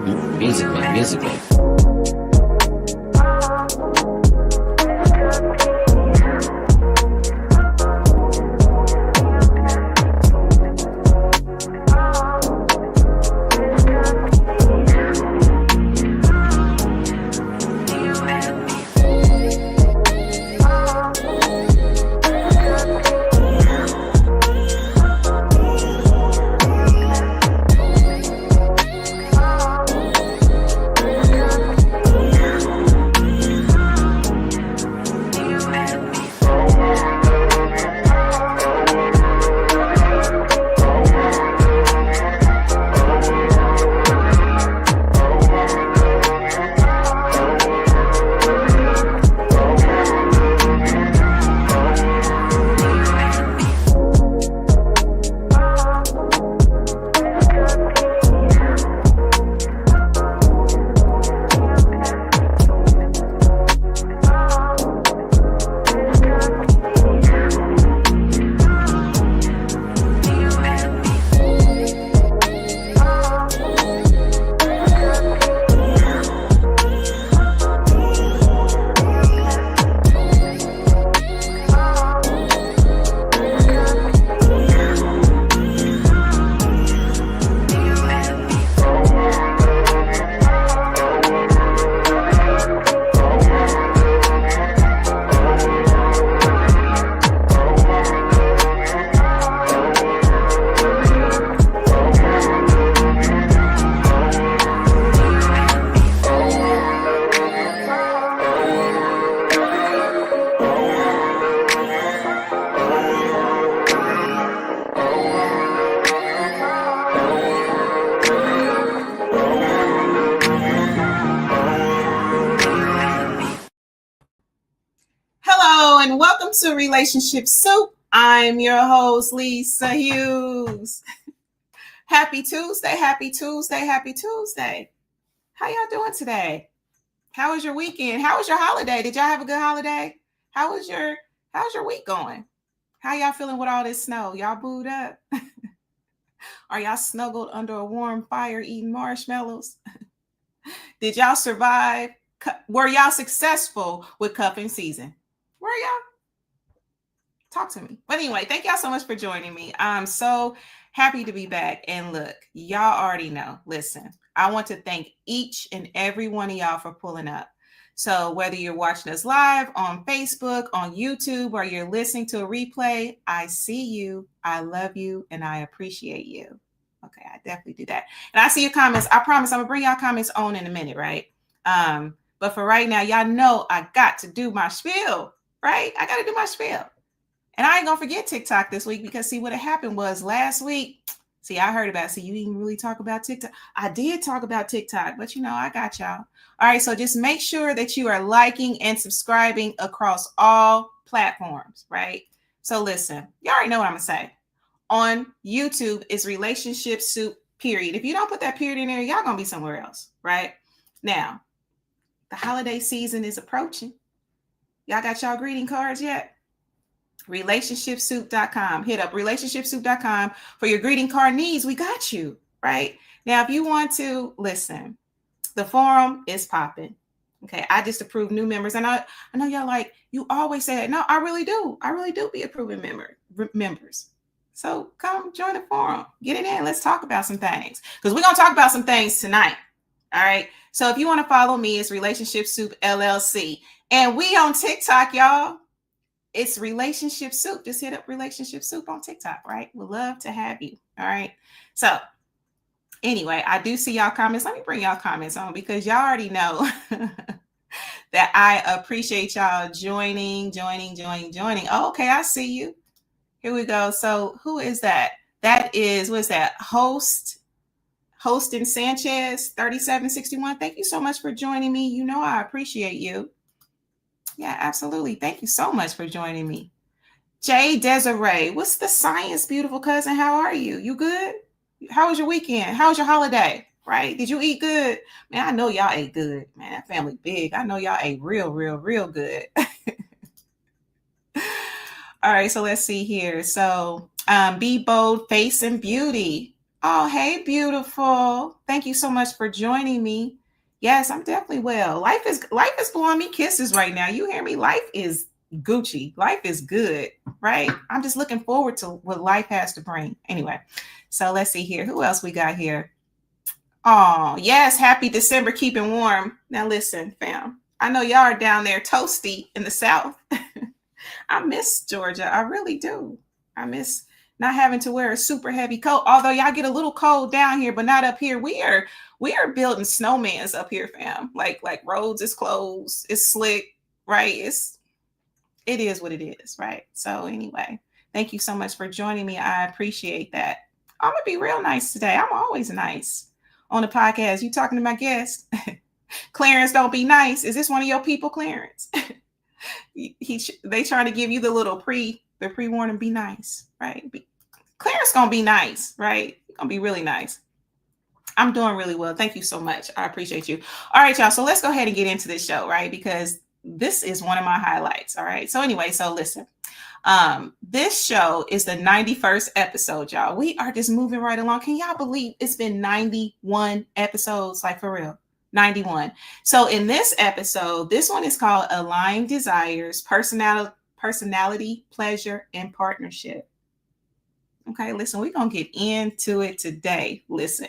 Musically. And welcome to Relationship Soup. I'm your host, Lisa Hughes. Happy Tuesday, happy Tuesday, happy Tuesday. How y'all doing today? How was your weekend? How was your holiday? Did y'all have a good holiday? How's your week going? How y'all feeling with all this snow? Y'all booed up? Are y'all snuggled under a warm fire eating marshmallows? Did y'all survive? Were y'all successful with cuffing season? Were y'all? Talk to me. But anyway, thank y'all so much for joining me. I'm so happy to be back. And look, y'all already know. Listen, I want to thank each and every one of y'all for pulling up. So whether you're watching us live on Facebook, on YouTube, or you're listening to a replay, I see you, I love you, and I appreciate you. Okay, I definitely do that. And I see your comments. I promise I'm gonna bring y'all comments on in a minute, right? But for right now, y'all know I got to do my spiel, right? I got to do my spiel. And I ain't gonna forget TikTok this week because see what had happened was last week. See, I heard about it. See, you didn't really talk about TikTok. I did talk about TikTok, but you know, I got y'all. All right, so just make sure that you are liking and subscribing across all platforms, right? So listen, you already know what I'm gonna say. On YouTube is Relationship Soup, period. If you don't put that period in there, y'all gonna be somewhere else, right? Now, the holiday season is approaching. Y'all got y'all greeting cards yet? RelationshipSoup.com. Hit up RelationshipSoup.com for your greeting card needs. We got you, right? Now, if you want to listen, the forum is popping. Okay, I just approved new members. And I know y'all like, you always say that. No, I really do. I really do be approving members. So come join the forum. Get it in. Let's talk about some things. Because we're going to talk about some things tonight. All right. So if you want to follow me, it's RelationshipSoupLLC. And we on TikTok, y'all. It's Relationship Soup. Just hit up Relationship Soup on TikTok, right? We'd love to have you. All right. So anyway, I do see y'all comments. Let me bring y'all comments on because y'all already know that I appreciate y'all joining. Oh, okay, I see you. Here we go. So who is that? That is, what's that? Hostin Sanchez, 3761. Thank you so much for joining me. You know I appreciate you. Yeah, absolutely. Thank you so much for joining me. Jay Desiree, what's the science, beautiful cousin? How are you? You good? How was your weekend? How was your holiday? Right? Did you eat good? Man, I know y'all ate good. Man, that family big. I know y'all ate real good. All right, so let's see here. So be bold, face and beauty. Oh, hey, beautiful. Thank you so much for joining me. Yes, I'm definitely well. Life is blowing me kisses right now. You hear me? Life is Gucci. Life is good, right? I'm just looking forward to what life has to bring. Anyway, so let's see here. Who else we got here? Oh, yes, happy December, keeping warm. Now listen, fam. I know y'all are down there toasty in the South. I miss Georgia. I really do. I miss not having to wear a super heavy coat. Although y'all get a little cold down here, but not up here. We are building snowmans up here, fam. Like roads is closed. It's slick, right? It is what it is, right? So anyway, thank you so much for joining me. I appreciate that. I'm gonna be real nice today. I'm always nice on the podcast. You talking to my guest? Clarence, don't be nice. Is this one of your people, Clarence? They trying to give you the pre-warning. Be nice, right? Clarence gonna be nice, right? Gonna be really nice. I'm doing really well. Thank you so much. I appreciate you. All right, y'all. So let's go ahead and get into this show, right? Because this is one of my highlights. All right. So anyway, so listen. This show is the 91st episode, y'all. We are just moving right along. Can y'all believe it's been 91 episodes? Like for real. 91. So in this episode, this one is called Aligned Desires, Personality, Pleasure, and Partnership. Okay, listen, we're going to get into it today. Listen,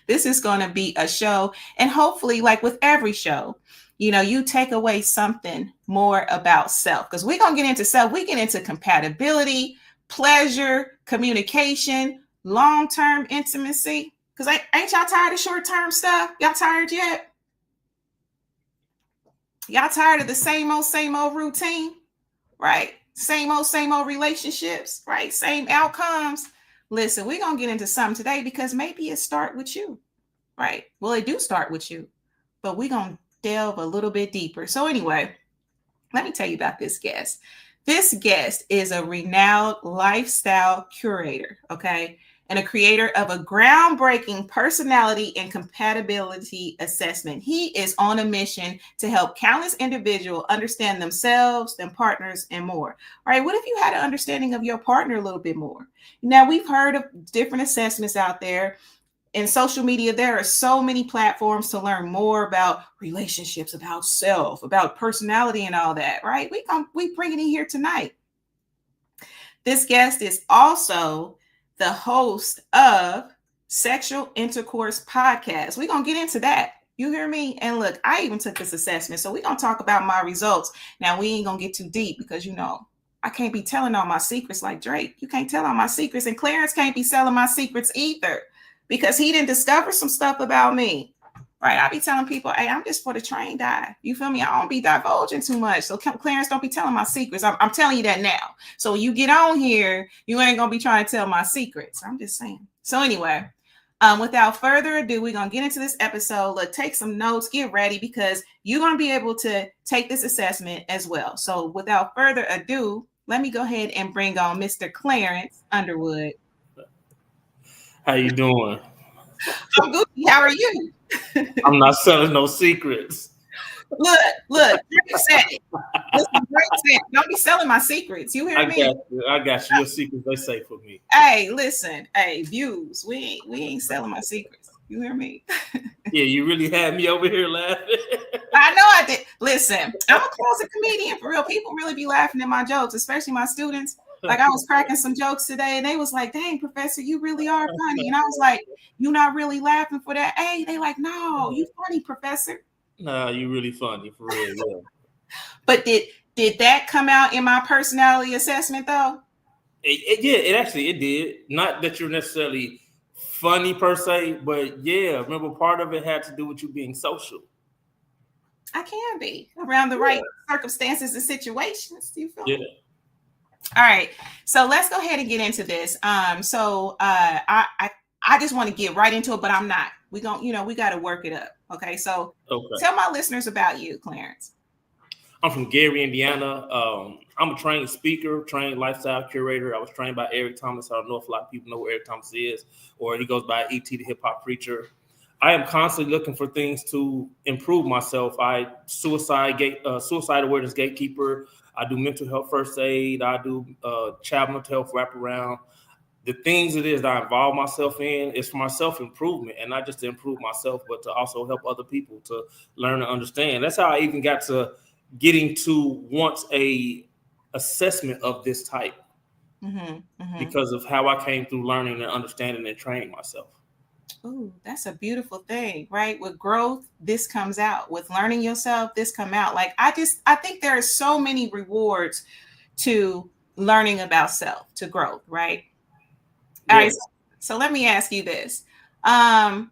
this is going to be a show. And hopefully, like with every show, you take away something more about self. Because we're going to get into self. We get into compatibility, pleasure, communication, long-term intimacy. Because ain't y'all tired of short-term stuff? Y'all tired yet? Y'all tired of the same old routine, right? Same old relationships, right? Same outcomes. Listen, we're going to get into something today because maybe it start with you, right? Well, it do start with you, but we're going to delve a little bit deeper. So anyway, let me tell you about this guest. This guest is a renowned lifestyle curator, okay? And a creator of a groundbreaking personality and compatibility assessment. He is on a mission to help countless individuals understand themselves, their partners, and more. All right, what if you had an understanding of your partner a little bit more? Now, we've heard of different assessments out there. In social media, there are so many platforms to learn more about relationships, about self, about personality, and all that, right? We bring it in here tonight. This guest is also the host of Sexual Intercourse Podcast. We're going to get into that. You hear me? And look, I even took this assessment. So we're going to talk about my results. Now, we ain't going to get too deep because, I can't be telling all my secrets like Drake. You can't tell all my secrets. And Clarence can't be selling my secrets either because he didn't discover some stuff about me. Right. I be telling people, hey, I'm just for the trained eye. You feel me? I don't be divulging too much. So Clarence, don't be telling my secrets. I'm telling you that now. So when you get on here, you ain't going to be trying to tell my secrets. I'm just saying. So anyway, without further ado, we're going to get into this episode. Look, take some notes, get ready because you're going to be able to take this assessment as well. So without further ado, let me go ahead and bring on Mr. Clarence Underwood. How you doing? I'm good. How are you? I'm not selling no secrets. Look, Drake said it. Listen, Drake said it. Don't be selling my secrets. You hear me? I got you. Your secrets, they safe for me. Hey, listen. Hey, views. We ain't selling my secrets. You hear me? Yeah, you really had me over here laughing. I know I did. Listen, I'm a closet comedian for real. People really be laughing at my jokes, especially my students. Like I was cracking some jokes today and they was like, dang, professor, you really are funny. And I was like, you not really laughing for that? Hey, they like, no, you funny, professor. Nah, you really funny for real. Yeah. But did that come out in my personality assessment though? It did. Not that you're necessarily funny per se, but yeah, remember part of it had to do with you being social. I can be around the right circumstances and situations. Do you feel me? Yeah. All right, so let's go ahead and get into this. I just want to get right into it, but I'm not. We got to work it up. Okay, so Tell my listeners about you, Clarence. I'm from Gary, Indiana. I'm a trained speaker, trained lifestyle curator. I was trained by Eric Thomas. I don't know if a lot of people know who Eric Thomas is, or he goes by E.T. the hip hop preacher. I am constantly looking for things to improve myself. Suicide awareness gatekeeper. I do mental health first aid. I do child mental health wraparound. the things it is that I involve myself in is for my self-improvement, and not just to improve myself, but to also help other people to learn and understand. That's how I even got to getting to once a assessment of this type, because of how I came through learning and understanding and training myself. Ooh, that's a beautiful thing, right? With growth, this comes out. With learning yourself, this come out. Like I think there are so many rewards to learning about self, to growth, right? All right. So let me ask you this. So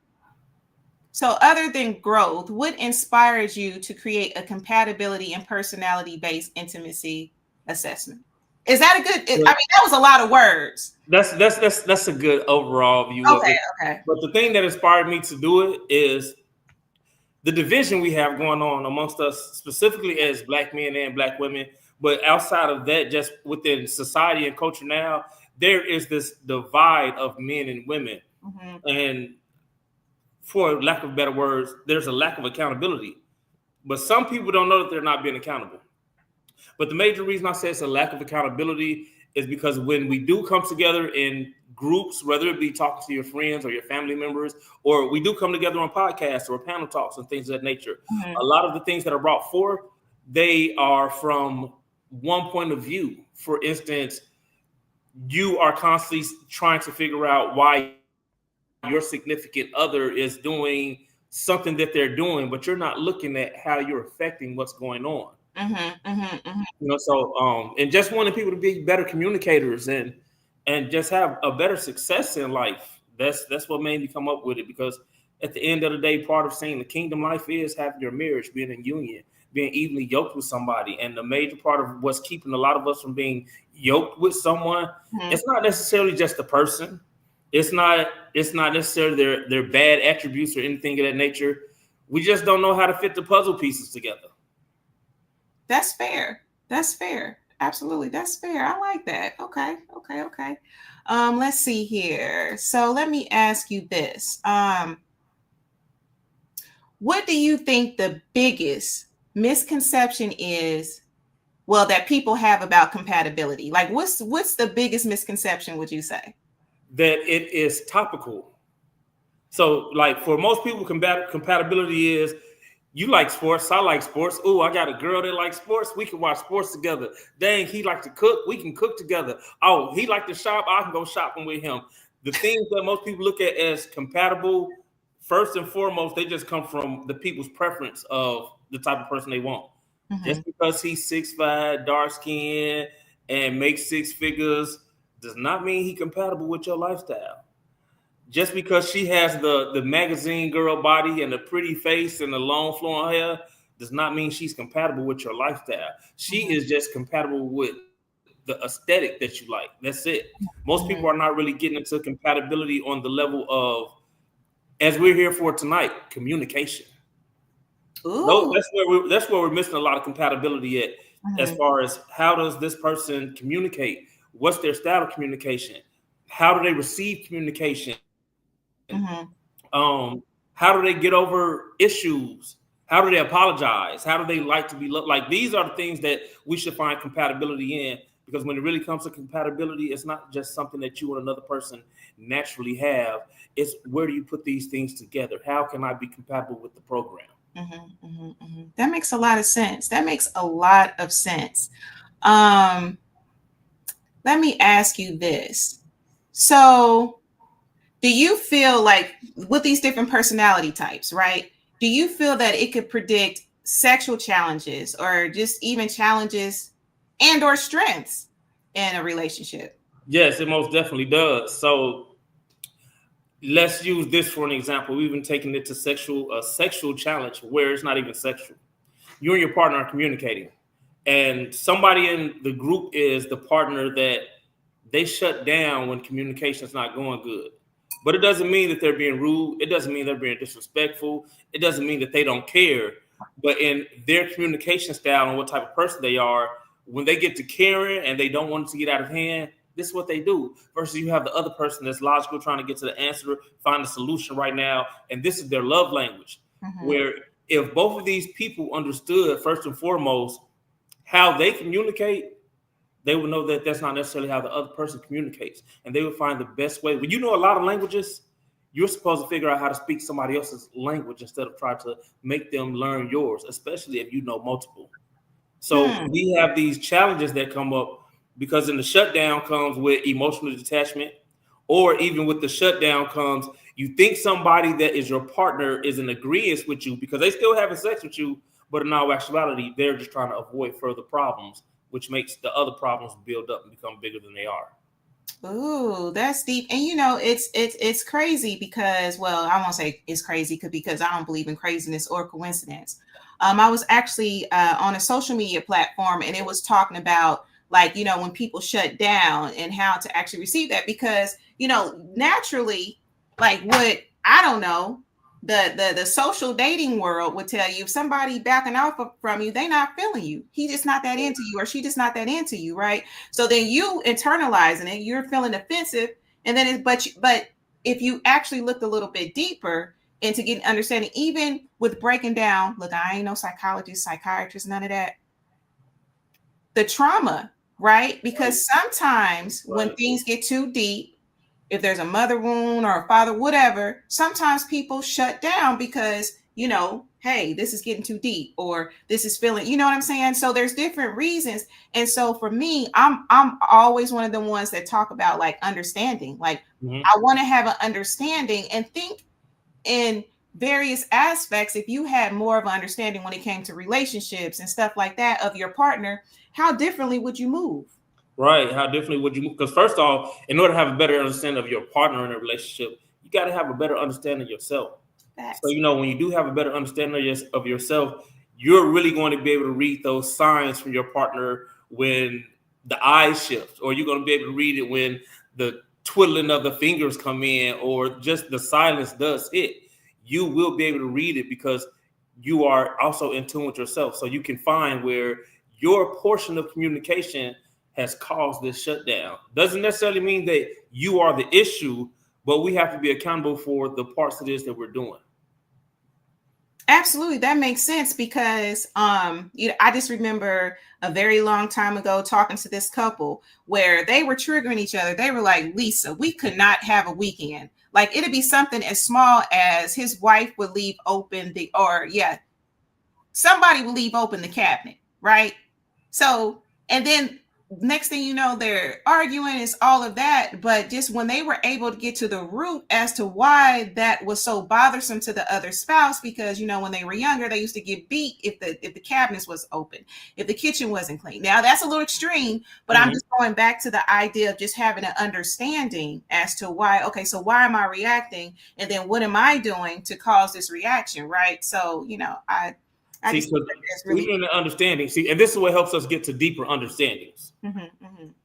other than growth, what inspires you to create a compatibility and personality-based intimacy assessment? Is that a good? I mean, that was a lot of words. That's a good overall view of it. Okay. But the thing that inspired me to do it is the division we have going on amongst us, specifically as Black men and Black women. But outside of that, just within society and culture now, there is this divide of men and women. And for lack of better words, there's a lack of accountability. But some people don't know that they're not being accountable. But the major reason I say it's a lack of accountability is because when we do come together in groups, whether it be talking to your friends or your family members, or we do come together on podcasts or panel talks and things of that nature, a lot of the things that are brought forth, they are from one point of view. For instance, you are constantly trying to figure out why your significant other is doing something that they're doing, but you're not looking at how you're affecting what's going on. You know, so and just wanting people to be better communicators and just have a better success in life. That's what made me come up with it, because at the end of the day, part of saying the kingdom life is having your marriage, being in union, being evenly yoked with somebody. And the major part of what's keeping a lot of us from being yoked with someone, it's not necessarily just the person. It's not necessarily their bad attributes or anything of that nature. We just don't know how to fit the puzzle pieces together. That's fair. That's fair. Absolutely. That's fair. I like that. Okay. Let's see here. So let me ask you this. What do you think the biggest misconception is, well, that people have about compatibility? Like what's the biggest misconception, would you say? That it is topical. So like for most people, compatibility is, you like sports, I like sports. Oh, I got a girl that likes sports. We can watch sports together. Dang, he likes to cook. We can cook together. Oh, he likes to shop. I can go shopping with him. The things that most people look at as compatible, first and foremost, they just come from the people's preference of the type of person they want. Just because he's 6'5", dark skin, and makes six figures does not mean he's compatible with your lifestyle. Just because she has the magazine girl body and the pretty face and the long flowing hair does not mean she's compatible with your lifestyle. She is just compatible with the aesthetic that you like. That's it. Most people are not really getting into compatibility on the level of, as we're here for tonight, communication. No, that's where we're missing a lot of compatibility at, as far as how does this person communicate? What's their style of communication? How do they receive communication? How do they get over issues? How do they apologize? How do they like to be loved? Like, these are the things that we should find compatibility in, because when it really comes to compatibility, it's not just something that you and another person naturally have. It's where do you put these things together? How can I be compatible with the program? That makes a lot of sense. Let me ask you this. So do you feel like with these different personality types, right? Do you feel that it could predict sexual challenges or just even challenges and or strengths in a relationship? Yes, it most definitely does. So let's use this for an example. We've been taking it to a sexual challenge where it's not even sexual. You and your partner are communicating, and somebody in the group is the partner that they shut down when communication is not going good. But it doesn't mean that they're being rude. It doesn't mean they're being disrespectful. It doesn't mean that they don't care. But in their communication style and what type of person they are, when they get to caring and they don't want it to get out of hand, this is what they do. Versus you have the other person that's logical, trying to get to the answer, find a solution right now. And this is their love language. Where if both of these people understood, first and foremost, how they communicate, they will know that that's not necessarily how the other person communicates. And they will find the best way. When you know a lot of languages, you're supposed to figure out how to speak somebody else's language instead of trying to make them learn yours, especially if you know multiple. So we have these challenges that come up because in the shutdown comes with emotional detachment, or even with the shutdown comes, you think somebody that is your partner is in agreement with you because they still having sex with you, but in all actuality, they're just trying to avoid further problems, which makes the other problems build up and become bigger than they are. Ooh, that's deep. And it's crazy because, well, I won't say it's crazy because I don't believe in craziness or coincidence. I was actually on a social media platform, and it was talking about, like, when people shut down and how to actually receive that, because naturally, like, what I don't know, the social dating world would tell you, if somebody backing off from you, they not feeling you. He just not that into you, or she just not that into you, right? So then you internalizing it, you're feeling offensive, and then but if you actually looked a little bit deeper into getting understanding, even with breaking down, look, I ain't no psychologist, psychiatrist, none of that. The trauma, right? Because sometimes when things get too deep, if there's a mother wound or a father, whatever, sometimes people shut down because, hey, this is getting too deep, or this is feeling, you know what I'm saying? So there's different reasons. And so for me, I'm always one of the ones that talk about, like, understanding. Like, I want to have an understanding and think in various aspects. If you had more of an understanding when it came to relationships and stuff like that of your partner, how differently would you move? Right. How differently would you move? Because first off, in order to have a better understanding of your partner in a relationship, you got to have a better understanding of yourself. Facts. So, when you do have a better understanding of yourself, you're really going to be able to read those signs from your partner when the eyes shift, or you're going to be able to read it when the twiddling of the fingers come in, or just the silence does hit. You will be able to read it because you are also in tune with yourself. So you can find where your portion of communication has caused this shutdown. Doesn't necessarily mean that you are the issue, but we have to be accountable for the parts of this that we're doing. Absolutely. That makes sense because I just remember a very long time ago talking to this couple where they were triggering each other. They were like, Lisa, we could not have a weekend. Like, it'd be something as small as his wife would leave open somebody would leave open the cabinet, right? So, and then next thing you know, they're arguing, it's all of that. But just when they were able to get to the root as to why that was so bothersome to the other spouse, because when they were younger, they used to get beat if the cabinets was open, if the kitchen wasn't clean. Now that's a little extreme, but I'm just going back to the idea of just having an understanding as to why. Okay, so why am I reacting, and then what am I doing to cause this reaction, right? So really in the understanding. And this is what helps us get to deeper understandings.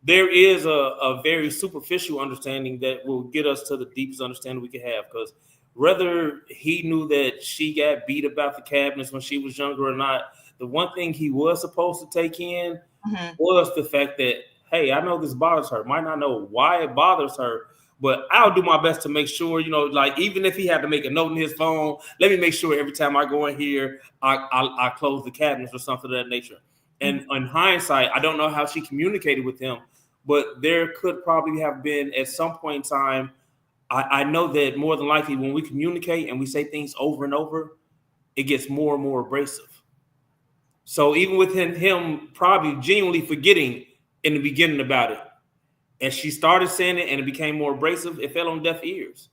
There is a very superficial understanding that will get us to the deepest understanding we can have. Because whether he knew that she got beat about the cabinets when she was younger or not, the one thing he was supposed to take in was the fact that, hey, I know this bothers her. Might not know why it bothers her, but I'll do my best to make sure, like, even if he had to make a note in his phone, let me make sure every time I go in here, I close the cabinets or something of that nature. And in hindsight, I don't know how she communicated with him, but there could probably have been at some point in time. I know that more than likely when we communicate and we say things over and over, it gets more and more abrasive. So even with him probably genuinely forgetting in the beginning about it, as she started saying it and it became more abrasive, it fell on deaf ears.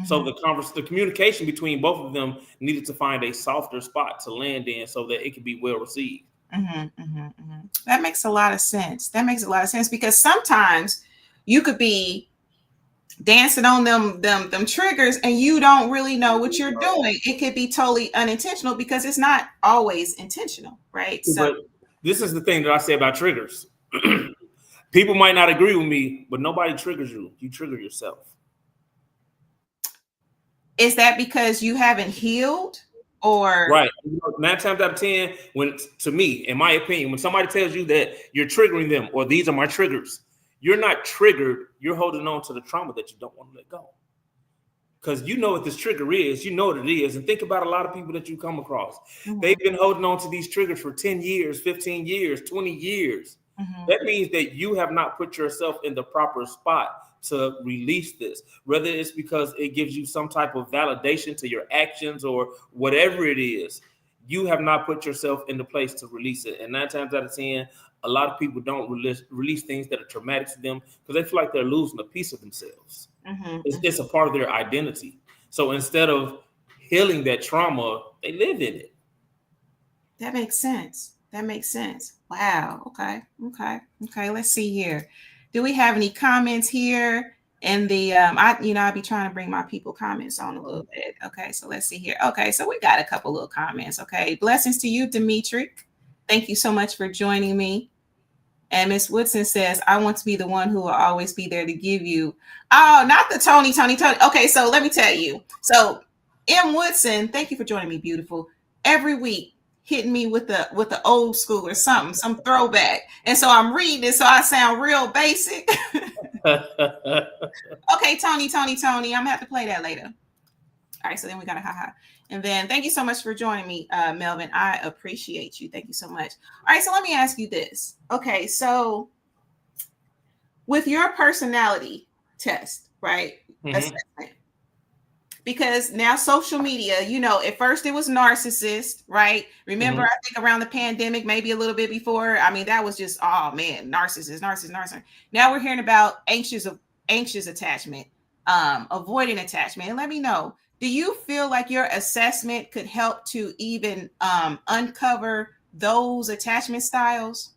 So the communication between both of them needed to find a softer spot to land in so that it could be well received. That makes a lot of sense. Because sometimes you could be dancing on them triggers and you don't really know what you're doing. It could be totally unintentional because it's not always intentional, right? So but this is the thing that I say about triggers. People might not agree with me, but nobody triggers you. You trigger yourself. Is that because you haven't healed? Or right? 9 times out of 10, to me, in my opinion, when somebody tells you that you're triggering them or these are my triggers, you're not triggered. You're holding on to the trauma that you don't want to let go. Because you know what this trigger is, you know what it is. And think about a lot of people that you come across. They've been holding on to these triggers for 10 years, 15 years, 20 years. That means that you have not put yourself in the proper spot to release this, whether it's because it gives you some type of validation to your actions or whatever it is. You have not put yourself in the place to release it. And 9 times out of 10, a lot of people don't release things that are traumatic to them because they feel like they're losing a piece of themselves. It's a part of their identity. So instead of healing that trauma, they live in it. That makes sense. Wow. Okay. Let's see here. Do we have any comments here? And I'll be trying to bring my people comments on a little bit. Okay, so let's see here. Okay, so we got a couple little comments. Okay, blessings to you, Dimitri. Thank you so much for joining me. And Miss Woodson says, I want to be the one who will always be there to give you. Oh, not the Tony. Okay, so let me tell you. So M. Woodson, thank you for joining me, beautiful. Every week, hitting me with the old school or something, some throwback. And so I'm reading it so I sound real basic. Okay, Tony. I'm gonna have to play that later. All right, so then we got a haha. And then thank you so much for joining me, Melvin. I appreciate you. Thank you so much. All right, so let me ask you this. Okay, so with your personality test, right? Assessment. Because now social media, at first it was narcissist, right? Remember, I think around the pandemic, maybe a little bit before, that was just, oh man, narcissist. Now we're hearing about anxious attachment, avoiding attachment. And let me know, do you feel like your assessment could help to even uncover those attachment styles?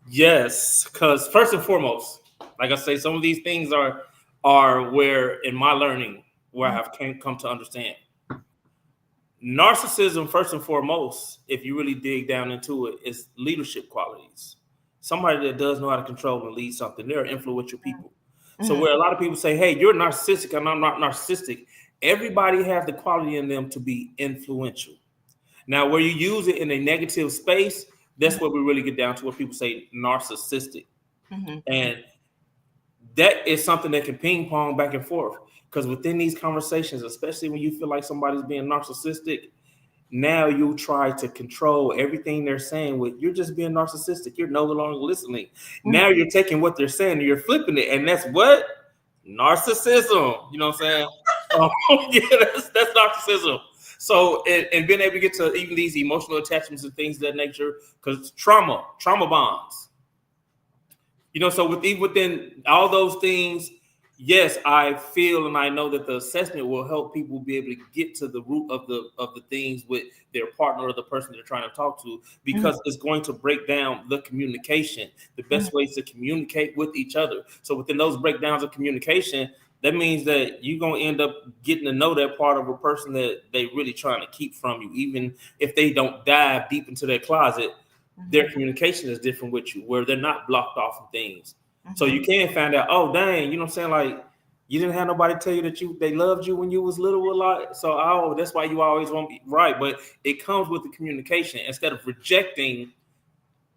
Yes, because first and foremost, like I say, some of these things are where in my learning, where I have come to understand. Narcissism, first and foremost, if you really dig down into it, is leadership qualities. Somebody that does know how to control and lead something. They're influential people. So where a lot of people say, hey, you're narcissistic and I'm not narcissistic, everybody has the quality in them to be influential. Now, where you use it in a negative space, that's where we really get down to what people say narcissistic. And that is something that can ping pong back and forth. Because within these conversations, especially when you feel like somebody's being narcissistic, now you try to control everything they're saying with, you're just being narcissistic. You're no longer listening. Now you're taking what they're saying and you're flipping it. And that's what? Narcissism. You know what I'm saying? Yeah, that's narcissism. So, and being able to get to even these emotional attachments and things of that nature, because trauma bonds. So within all those things, yes, I feel and I know that the assessment will help people be able to get to the root of the things with their partner or the person they're trying to talk to, because it's going to break down the communication, the best ways to communicate with each other. So within those breakdowns of communication, that means that you're going to end up getting to know that part of a person that they really trying to keep from you, even if they don't dive deep into their closet. Their communication is different with you, where they're not blocked off from things. So you can find out, oh, dang, you know what I'm saying? Like, you didn't have nobody tell you that they loved you when you was little a lot. So, that's why you always won't be right. But it comes with the communication. Instead of rejecting,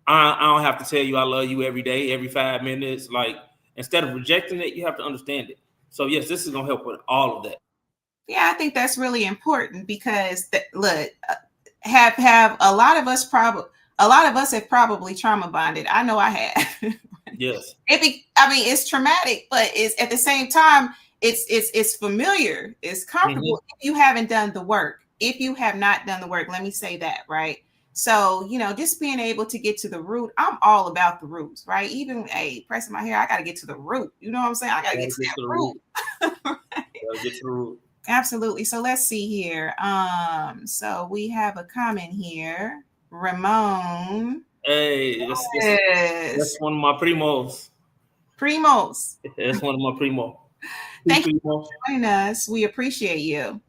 I don't have to tell you I love you every day, every 5 minutes. Like, instead of rejecting it, you have to understand it. So, yes, this is going to help with all of that. Yeah, I think that's really important because, look, have a lot of us have probably trauma bonded. I know I have. Yes. It's traumatic, but it's at the same time, it's familiar, it's comfortable if you haven't done the work. If you have not done the work, let me say that, right? So, just being able to get to the root, I'm all about the roots, right? Even pressing my hair, I got to get to the root. You know what I'm saying? I got to get to that root. Right? Gotta get to the root. Absolutely. So let's see here. So we have a comment here. Ramon. Hey, that's one of my primos. That's one of my primos. Thank you for joining us. We appreciate you.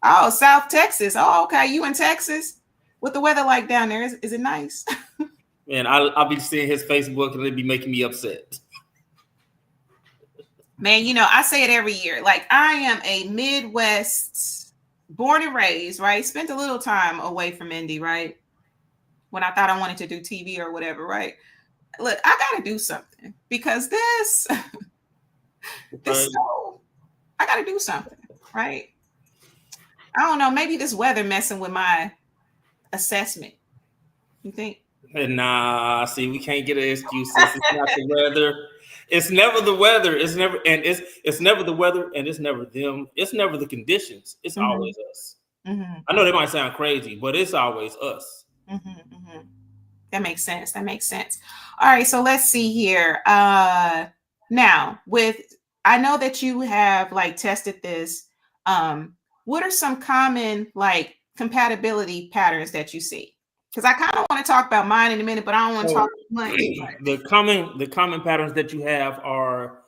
Oh, South Texas. Oh, okay. You in Texas? What the weather like down there? Is it nice? Man, I'll be seeing his Facebook and it'd be making me upset. Man, I say it every year. Like, I am a Midwest born and raised, right? Spent a little time away from Indy, right? When I thought I wanted to do TV or whatever, right? Look, I got to do something because this snow, I got to do something, right? I don't know. Maybe this weather messing with my assessment. You think? Nah, see, we can't get an excuse. It's not the weather. It's never the weather. It's never the weather, and it's never them. It's never the conditions. It's always us. I know that might sound crazy, but it's always us. That makes sense. That makes sense. All right, so let's see here. Now, I know that you have like tested this. What are some common like compatibility patterns that you see? Because I kind of want to talk about mine in a minute, but I don't want to talk much. The common patterns that you have are,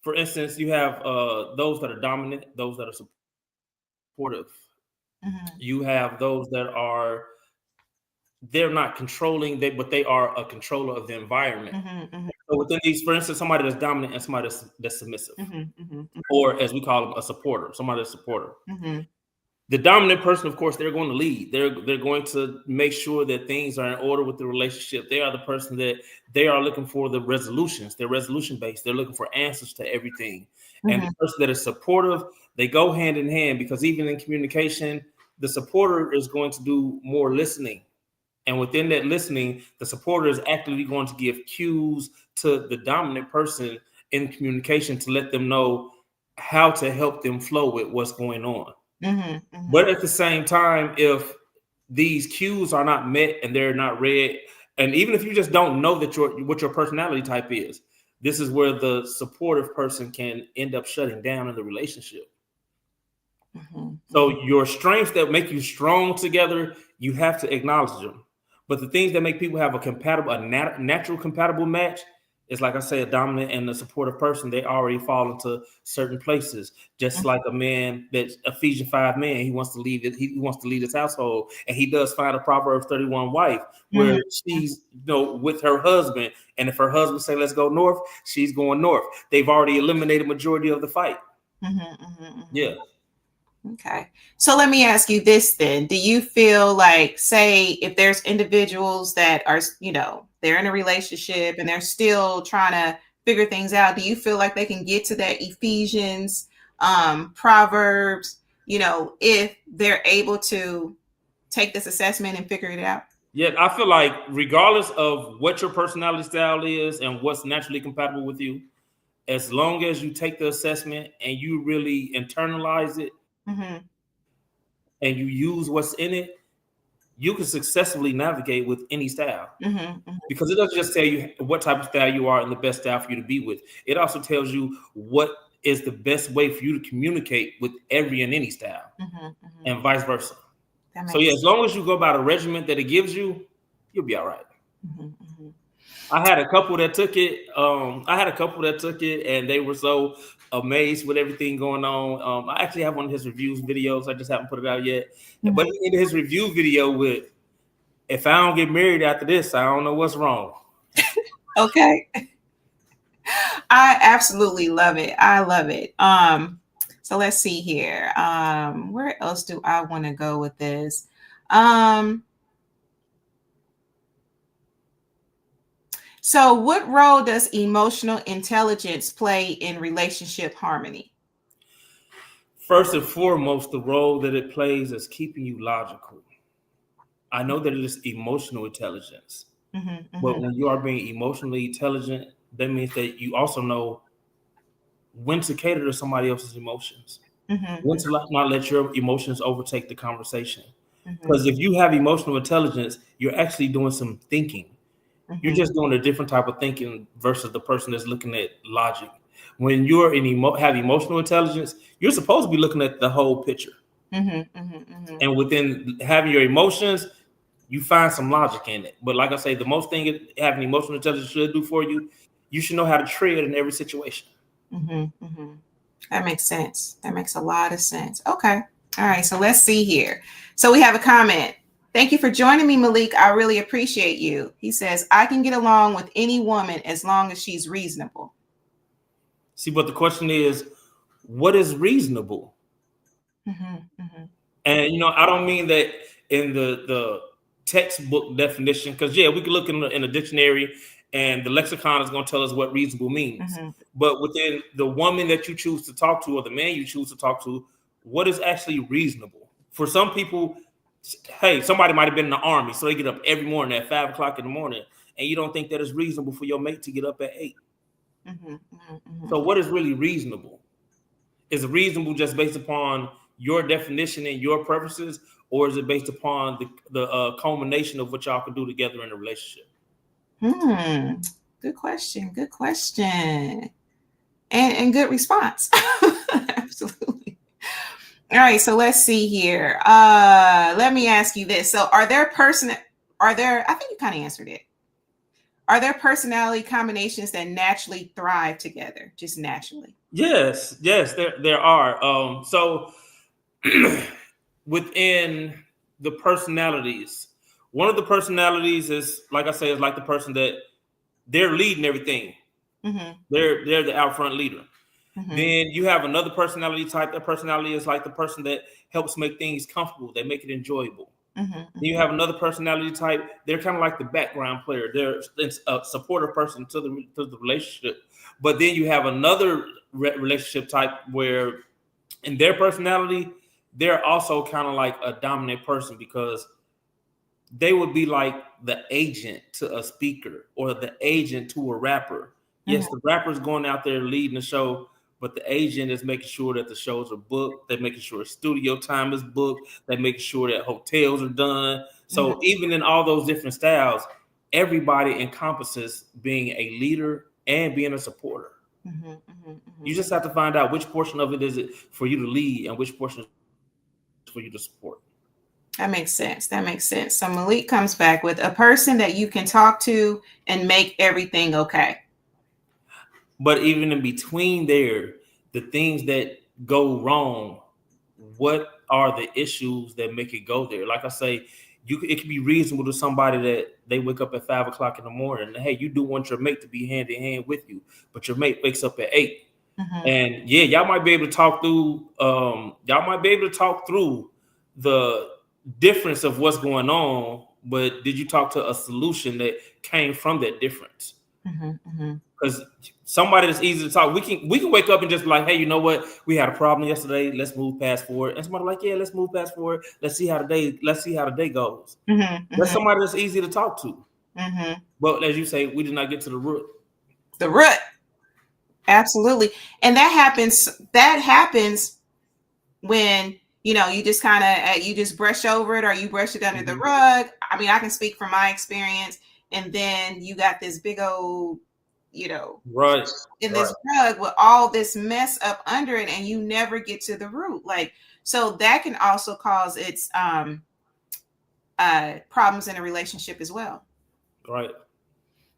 for instance, you have those that are dominant, those that are supportive. You have those that are, they're not controlling, but they are a controller of the environment. So within these, for instance, somebody that's dominant and somebody that's submissive, or as we call them, a supporter, somebody that's a supporter. The dominant person, of course, they're going to lead. They're going to make sure that things are in order with the relationship. They are the person that they are looking for the resolutions. They're resolution based. They're looking for answers to everything. And the person that is supportive, they go hand in hand, because even in communication, the supporter is going to do more listening. And within that listening, the supporter is actively going to give cues to the dominant person in communication to let them know how to help them flow with what's going on. But at the same time, if these cues are not met and they're not read, and even if you just don't know that what your personality type is, this is where the supportive person can end up shutting down in the relationship. So your strengths that make you strong together, you have to acknowledge them. But the things that make people have a natural compatible match is, like I say, a dominant and a supportive person. They already fall into certain places. Just like a man, that's Ephesians 5 man, he wants to lead it. He wants to lead his household, and he does find a Proverbs 31 wife where she's, with her husband. And if her husband say, "Let's go north," she's going north. They've already eliminated majority of the fight. Yeah. Okay. So let me ask you this then. Do you feel like, say, if there's individuals that are, they're in a relationship and they're still trying to figure things out, do you feel like they can get to that Ephesians, Proverbs, if they're able to take this assessment and figure it out? Yeah, I feel like regardless of what your personality style is and what's naturally compatible with you, as long as you take the assessment and you really internalize it, and you use what's in it, you can successfully navigate with any style. Because it doesn't just tell you what type of style you are and the best style for you to be with. It also tells you what is the best way for you to communicate with every and any style, and vice versa. So yeah, as long as you go by the regimen that it gives you, you'll be all right. I had a couple that took it. And they were so amazed with everything going on. I actually have one of his reviews videos. I just haven't put it out yet. But he ended his review video with, "If I don't get married after this, I don't know what's wrong." Okay. I absolutely love it. I love it. So let's see here. Where else do I want to go with this? So what role does emotional intelligence play in relationship harmony? First and foremost, the role that it plays is keeping you logical. I know that it is emotional intelligence, but when you are being emotionally intelligent, that means that you also know when to cater to somebody else's emotions, when to not let your emotions overtake the conversation. Because if you have emotional intelligence, you're actually doing some thinking. You're just doing a different type of thinking versus the person that's looking at logic. When you're have emotional intelligence, you're supposed to be looking at the whole picture. And within having your emotions, you find some logic in it. But like I say, the most thing having emotional intelligence should do for you, you should know how to tread in every situation. That makes sense. That makes a lot of sense. Okay. All right. So let's see here. So we have a comment. "Thank you for joining me, Malik. I really appreciate you." He says, "I can get along with any woman as long as she's reasonable." See, but the question is, what is reasonable? And, I don't mean that in the textbook definition, because, we could look in a dictionary and the lexicon is going to tell us what reasonable means. But within the woman that you choose to talk to or the man you choose to talk to, what is actually reasonable? For some people, hey, somebody might have been in the army, so they get up every morning at 5 o'clock in the morning, and you don't think that it's reasonable for your mate to get up at 8. So what is really reasonable? Is it reasonable just based upon your definition and your preferences, or is it based upon the culmination of what y'all can do together in a relationship? Good question. Good question. And good response. Absolutely. All right, so let's see here. Let me ask you this. So I think you kind of answered it. Are there personality combinations that naturally thrive together, just naturally? Yes, there are. So within the personalities, one of the personalities is, like I say, is like the person that they're leading everything. They're the out front leader. Then you have another personality type. That personality is like the person that helps make things comfortable. They make it enjoyable. Then you have another personality type. They're kind of like the background player. They're a supportive person to the relationship. But then you have another relationship type where in their personality, they're also kind of like a dominant person, because they would be like the agent to a speaker or the agent to a rapper. Yes, the rapper's going out there leading the show, but the agent is making sure that the shows are booked. They're making sure studio time is booked. They're making sure that hotels are done. So even in all those different styles, everybody encompasses being a leader and being a supporter. You just have to find out which portion of it is it for you to lead and which portion is for you to support. That makes sense. So Malik comes back with a person that you can talk to and make everything okay. But even in between there, the things that go wrong, what are the issues that make it go there? Like I say, it can be reasonable to somebody that they wake up at 5 o'clock in the morning. And, hey, you do want your mate to be hand in hand with you, but your mate wakes up at 8. And yeah, y'all might be able to talk through. The difference of what's going on, but did you talk to a solution that came from that difference? Because somebody that's easy to talk, we can wake up and just be like, hey, you know what? We had a problem yesterday. Let's move past forward. And somebody like, yeah, let's move past forward. Let's see how the day goes. That's somebody that's easy to talk to. But as you say, we did not get to the root. The root. Absolutely. And that happens when, you just kind of, you just brush over it, or you brush it under the rug. I mean, I can speak from my experience. And then you got this big old, right in this rug with all this mess up under it, and you never get to the root. Like, so that can also cause its problems in a relationship as well. Right.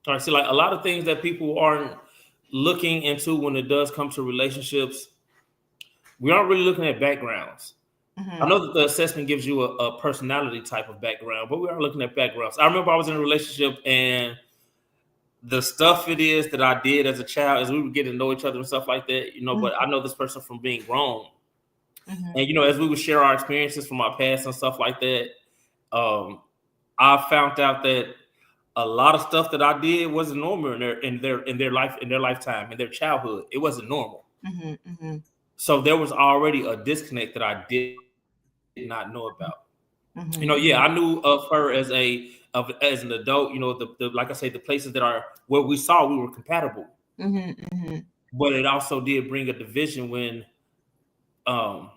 All right. See, like a lot of things that people aren't looking into when it does come to relationships, we aren't really looking at backgrounds. I know that the assessment gives you a personality type of background, but we are looking at backgrounds. I remember I was in a relationship, and the stuff it is that I did as a child, as we were getting to know each other and stuff like that, but I know this person from being grown. And, as we would share our experiences from our past and stuff like that, I found out that a lot of stuff that I did wasn't normal in their lifetime, in their childhood. It wasn't normal. So there was already a disconnect that I did not know about. I knew of her as an adult. Like I say, the places that are where we saw we were compatible. But it also did bring a division when I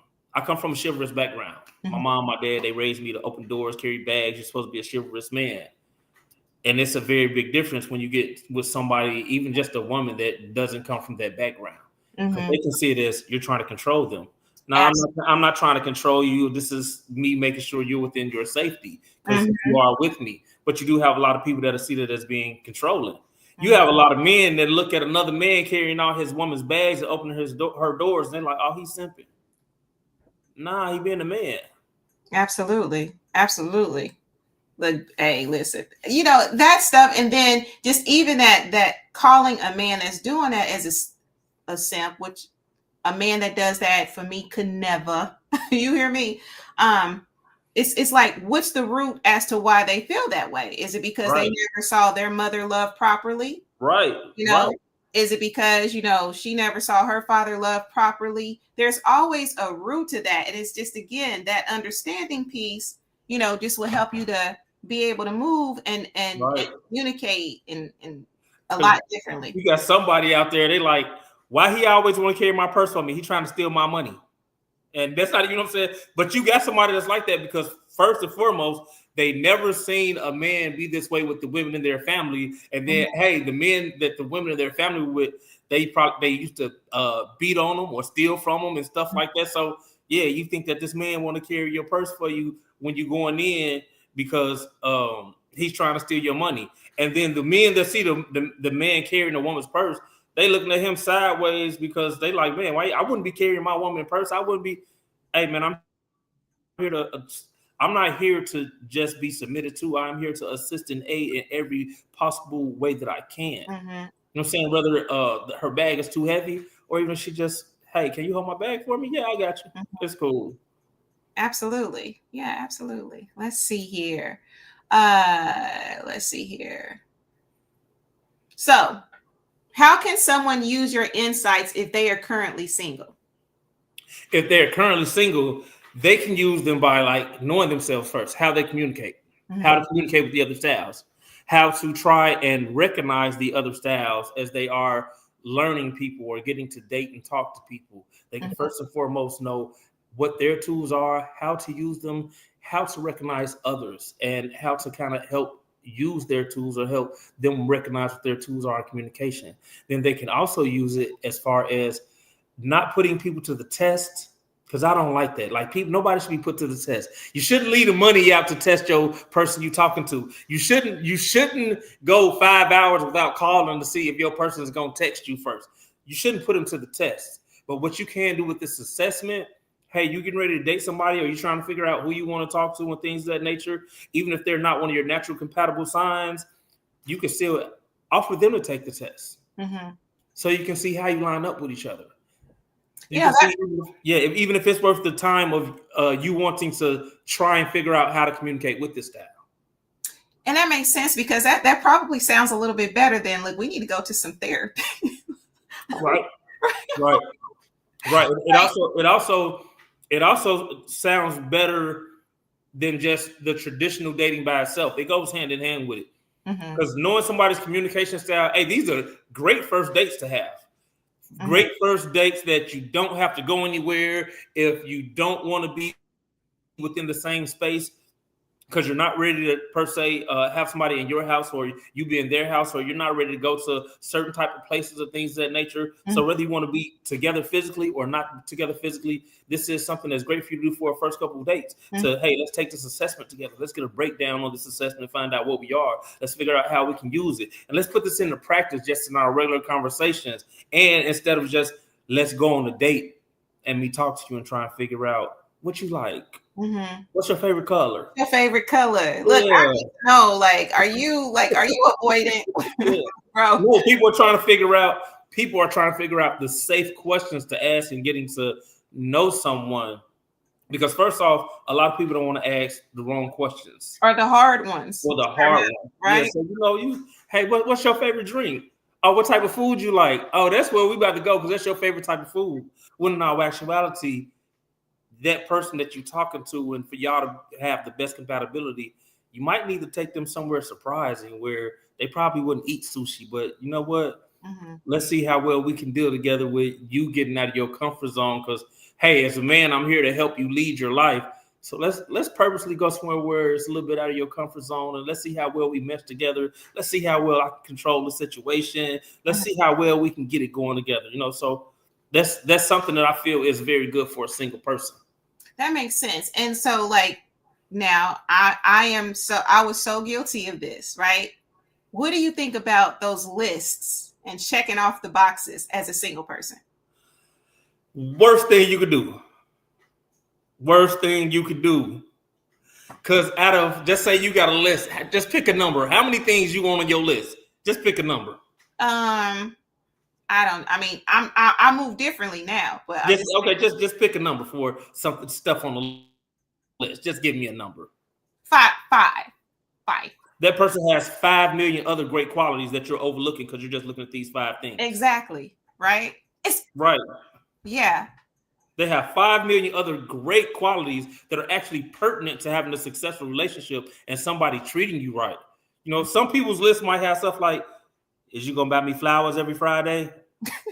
come from a chivalrous background. My mom, my dad, they raised me to open doors, carry bags. You're supposed to be a chivalrous man. And it's a very big difference when you get with somebody, even just a woman that doesn't come from that background. They can see it as you're trying to control them. Now, I'm not trying to control you. This is me making sure you're within your safety, because you are with me. But you do have a lot of people that see that as being controlling. You have a lot of men that look at another man carrying all his woman's bags and opening her doors, and they're like, oh, he's simping. Nah, he being a man. Absolutely. But hey, listen, that stuff. And then just even that calling a man that's doing that as a simp, which a man that does that for me could never, you hear me? It's like, what's the root as to why they feel that way? Is it because they never saw their mother love properly? Right. Is it because, she never saw her father love properly? There's always a root to that. And it's just, again, that understanding piece just will help you to be able to move and Right. communicate and a lot differently. You got somebody out there, they like, why he always want to carry my purse from me? He trying to steal my money. And that's not, you know what I'm saying? But you got somebody that's like that because first and foremost, they never seen a man be this way with the women in their family. And then, hey, the men that the women in their family with, they used to beat on them or steal from them and stuff like that. So yeah, you think that this man want to carry your purse for you when you're going in because he's trying to steal your money. And then the men that see the man carrying the woman's purse, they looking at him sideways because they like, man, why I wouldn't be carrying my woman purse. I wouldn't be. Hey, man, I'm not here to just be submitted to. I'm here to assist and aid in every possible way that I can. Mm-hmm. You know what I'm saying? Whether her bag is too heavy or even she just, hey, can you hold my bag for me? Yeah, I got you. Mm-hmm. It's cool. Absolutely. Yeah, absolutely. Let's see here. So, how can someone use your insights if they are currently single? If they're currently single, they can use them by like knowing themselves first, how they communicate, how to communicate with the other styles, how to try and recognize the other styles as they are learning people or getting to date and talk to people. They can first and foremost know what their tools are, how to use them, how to recognize others, and how to kind of help use their tools or help them recognize what their tools are in communication. Then they can also use it as far as not putting people to the test, because I don't like that. Like nobody should be put to the test. You shouldn't leave the money out to test your person you're talking to. You shouldn't go 5 hours without calling to see if your person is going to text you first. You shouldn't put them to the test. But what you can do with this assessment, hey, you getting ready to date somebody or you trying to figure out who you want to talk to and things of that nature, even if they're not one of your natural compatible signs, you can still offer them to take the test. So you can see how you line up with each other. Even if it's worth the time of you wanting to try and figure out how to communicate with this style. And that makes sense because that probably sounds a little bit better than, look, we need to go to some therapy. Right. It also sounds better than just the traditional dating by itself. It goes hand in hand with it. Because knowing somebody's communication style, hey, these are great first dates to have. Great first dates that you don't have to go anywhere if you don't want to be within the same space because you're not ready to per se have somebody in your house or you be in their house or you're not ready to go to certain type of places or things of that nature. So whether you want to be together physically or not together physically, this is something that's great for you to do for a first couple of dates. So, hey, let's take this assessment together. Let's get a breakdown on this assessment and find out what we are. Let's figure out how we can use it. And let's put this into practice just in our regular conversations. And instead of just let's go on a date and me talk to you and try and figure out what you like. What's your favorite color? Your favorite color. Look, I need to know, are you avoidant? Bro. No, people are trying to figure out the safe questions to ask and getting to know someone. Because first off, a lot of people don't want to ask the wrong questions. Or the hard ones. Or the hard ones. Right. Yeah, so hey, what's your favorite drink? Oh, what type of food you like? Oh, that's where we about to go because that's your favorite type of food. When in all actuality, that person that you're talking to, and for y'all to have the best compatibility, you might need to take them somewhere surprising where they probably wouldn't eat sushi. But you know what? Let's see how well we can deal together with you getting out of your comfort zone. Because, hey, as a man, I'm here to help you lead your life. So let's purposely go somewhere where it's a little bit out of your comfort zone, and let's see how well we mesh together. Let's see how well I can control the situation. Let's see how well we can get it going together. So that's something that I feel is very good for a single person. That makes sense. And so now I was so guilty of this, right? What do you think about those lists and checking off the boxes as a single person? Worst thing you could do. Because just say you got a list, just pick a number. How many things you want on your list? Just pick a number. I move differently now, but just pick a number for stuff on the list. Just give me a number. Five. That person has 5 million other great qualities that you're overlooking because you're just looking at these 5 things. Exactly. Right. Right. Yeah. They have 5 million other great qualities that are actually pertinent to having a successful relationship and somebody treating you right. You know, some people's list might have stuff like, is you gonna buy me flowers every Friday?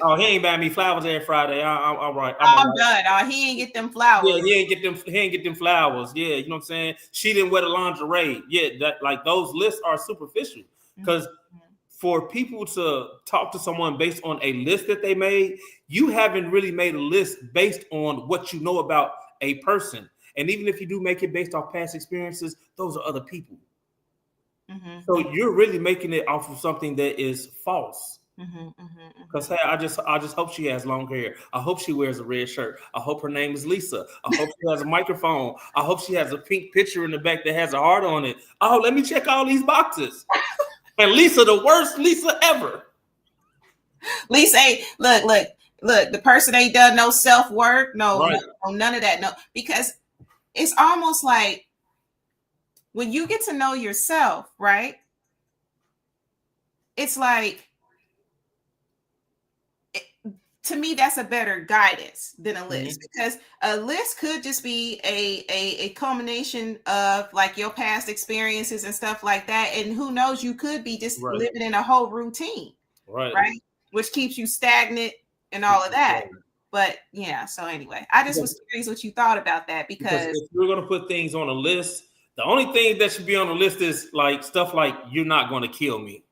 Oh, he ain't buying me flowers every Friday. I'm all right. I'm done. Oh, he ain't get them flowers. Yeah, he ain't get them flowers. Yeah, you know what I'm saying? She didn't wear the lingerie. Yeah, that, like, those lists are superficial. Because for people to talk to someone based on a list that they made, you haven't really made a list based on what you know about a person. And even if you do make it based off past experiences, those are other people. So you're really making it off of something that is false. Because hey, I just hope she has long hair. I hope she wears a red shirt. I hope her name is Lisa. I hope she has a microphone. I hope she has a pink picture in the back that has a heart on it. Oh, let me check all these boxes. And Lisa, the worst Lisa ever. Lisa ain't look. The person ain't done no self-work. No, Right. no, none of that. No, because it's almost like when you get to know yourself, right? It's like, to me, that's a better guidance than a list, because a list could just be a culmination of like your past experiences and stuff like that. And who knows, you could be just living in a whole routine, right? Which keeps you stagnant and all of that. But yeah, so anyway, I just was curious what you thought about that, because if you're going to put things on a list, the only thing that should be on the list is like stuff like, you're not going to kill me.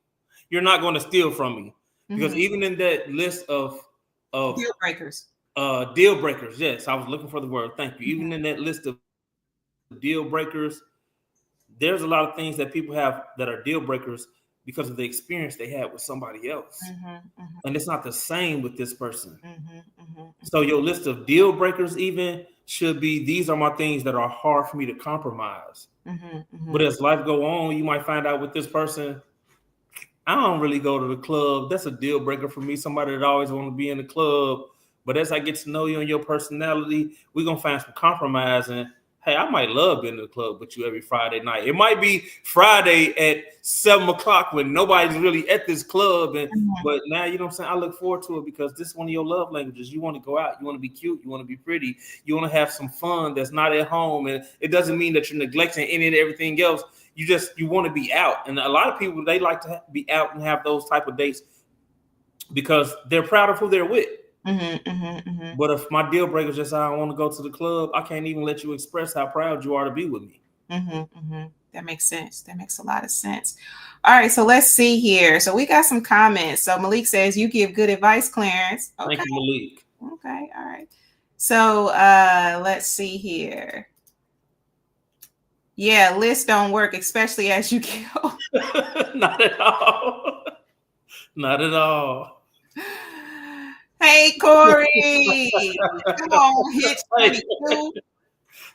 You're not going to steal from me. Because even in that list of deal breakers. Yes, I was looking for the word. Thank you. Even in that list of deal breakers, there's a lot of things that people have that are deal breakers because of the experience they had with somebody else. And it's not the same with this person. So your list of deal breakers even should be, these are my things that are hard for me to compromise. But as life go on, you might find out with this person, I don't really go to the club. That's a deal breaker for me. Somebody that always want to be in the club. But as I get to know you and your personality, we're going to find some compromise. And hey, I might love being in the club with you every Friday night. It might be Friday at 7:00 when nobody's really at this club. But now, you know what I'm saying? I look forward to it because this is one of your love languages. You want to go out. You want to be cute. You want to be pretty. You want to have some fun that's not at home. And it doesn't mean that you're neglecting any and everything else. You want to be out. And a lot of people, they like to be out and have those type of dates because they're proud of who they're with. But if my deal breaker is just, I don't want to go to the club, I can't even let you express how proud you are to be with me. That makes sense. That makes a lot of sense. All right, so let's see here. So we got some comments. So Malik says, you give good advice, Clarence. Okay. Thank you, Malik. Okay, all right. So let's see here. Yeah, lists don't work, especially as you get older. Not at all. Not at all. Hey, Corey. Come on, hit 22.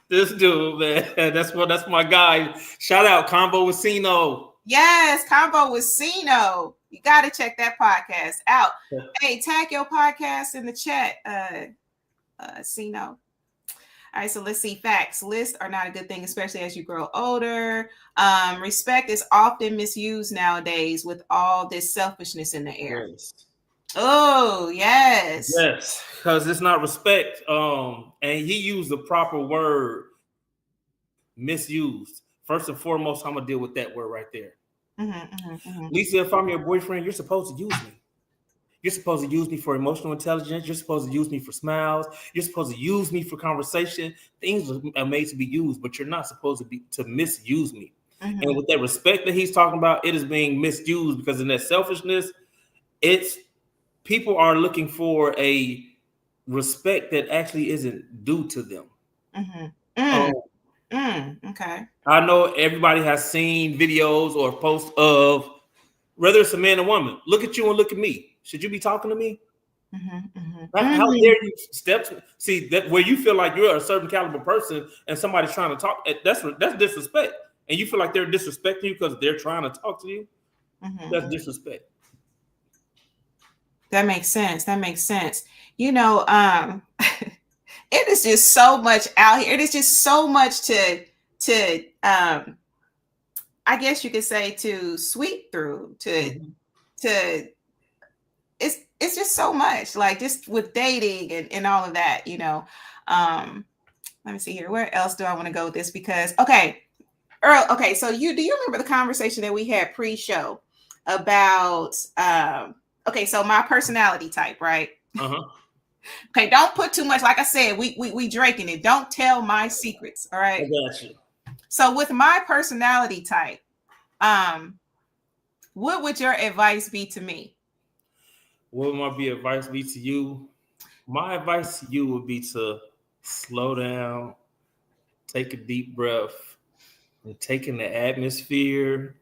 This dude, man, that's my guy. Shout out Combo with Sino. Yes, Combo with Sino. You got to check that podcast out. Hey, tag your podcast in the chat, Sino. All right, so let's see. Facts. Lists are not a good thing, especially as you grow older. Respect is often misused nowadays with all this selfishness in the air. Yes. Oh, yes. Yes, because it's not respect. And he used the proper word, misused. First and foremost, I'm going to deal with that word right there. Lisa, if I'm your boyfriend, you're supposed to use me. You're supposed to use me for emotional intelligence. You're supposed to use me for smiles. You're supposed to use me for conversation. Things are made to be used, but you're not supposed to misuse me. And with that respect that he's talking about, it is being misused because in that selfishness, people are looking for a respect that actually isn't due to them. Okay. I know everybody has seen videos or posts of whether it's a man or woman. Look at you and look at me. Should you be talking to me? How dare you see that where you feel like you're a certain caliber person and somebody's trying to talk? That's disrespect, and you feel like they're disrespecting you because they're trying to talk to you. That's disrespect. That makes sense. That makes sense. You know, it is just so much out here. It is just so much to I guess you could say to sweep through, to it's just so much, like just with dating and all of that, you know. Let me see here. Where else do I want to go with this? Because okay, Earl, okay, so do you remember the conversation that we had pre-show about okay, so my personality type, right? Uh-huh. Okay, don't put too much. Like I said, we drinking it. Don't tell my secrets. All right. I got you. So with my personality type, what would your advice be to me? What would my advice be to you? My advice to you would be to slow down, take a deep breath, and take in the atmosphere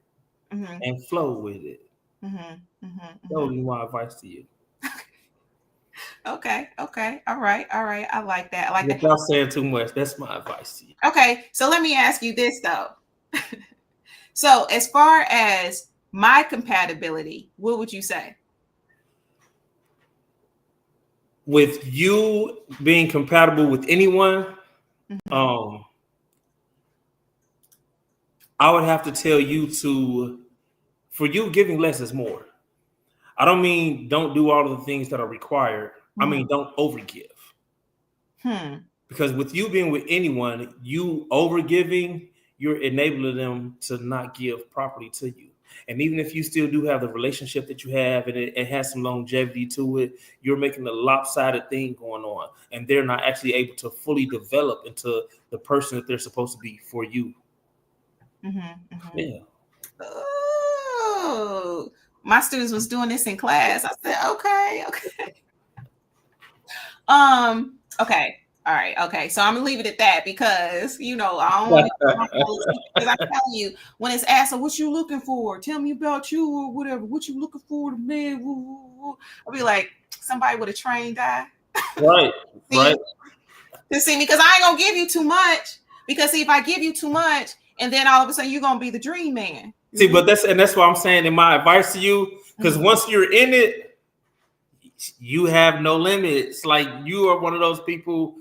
and flow with it. That would be my advice to you. Okay. All right. I like that. I like that. Without saying too much, that's my advice to you. Okay, so let me ask you this though. So as far as my compatibility, what would you say? With you being compatible with anyone, I would have to tell you for you, giving less is more. I don't mean don't do all of the things that are required. I mean, don't overgive. Because with you being with anyone, you overgiving, you're enabling them to not give properly to you. And even if you still do have the relationship that you have and it has some longevity to it, you're making a lopsided thing going on. And they're not actually able to fully develop into the person that they're supposed to be for you. Yeah. Oh, my students was doing this in class. I said, okay. Okay. All right. Okay. So I'm gonna leave it at that because I don't want to because I'm telling you, when it's asked, so what you looking for? Tell me about you or whatever. What you looking for to man? I'll be like, somebody with a trained eye. Right. Right. To see me, because I ain't gonna give you too much. Because see, if I give you too much, and then all of a sudden you're gonna be the dream man. See, but that's what I'm saying in my advice to you. Because once you're in it, you have no limits. Like you are one of those people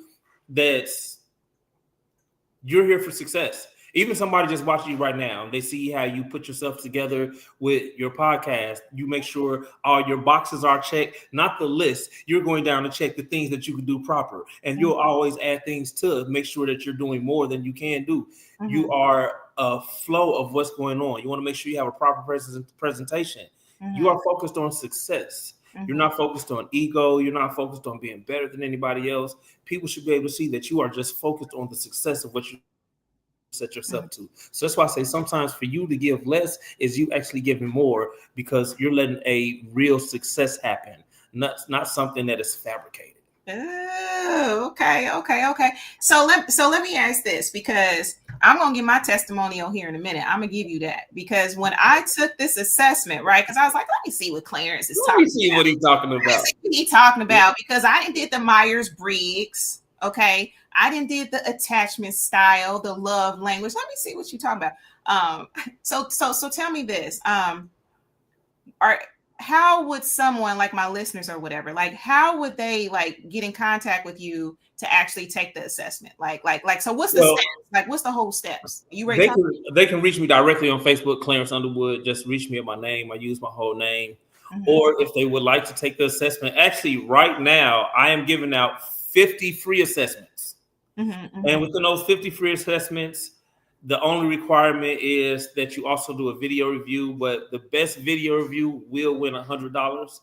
you're here for success. Even somebody just watching you right now, they see how you put yourself together with your podcast. You make sure all your boxes are checked, not the list. You're going down to check the things that you can do proper. And you'll always add things to make sure that you're doing more than you can do. You are a flow of what's going on. You want to make sure you have a proper presentation. You are focused on success. You're not focused on ego. You're not focused on being better than anybody else. People should be able to see that you are just focused on the success of what you set yourself to. So that's why I say sometimes for you to give less is you actually giving more because you're letting a real success happen, not something that is fabricated. Oh, okay. So let me ask this because I'm gonna give my testimonial here in a minute. I'm gonna give you that because when I took this assessment, right? Because I was like, let me see what Clarence is talking about. Let me see what he's talking about. He's talking about because I didn't did the Myers-Briggs. Okay, I didn't did the attachment style, the love language. Let me see what you're talking about. So tell me this. How would someone like my listeners or whatever, like how would they like get in contact with you to actually take the assessment? Like so what's the steps? Like what's the whole steps? You ready? They can reach me directly on Facebook, Clarence Underwood. Just reach me at my name. I use my whole name. Or if they would like to take the assessment, actually right now I am giving out 50 free assessments. And within those 50 free assessments, the only requirement is that you also do a video review, but the best video review will win $100.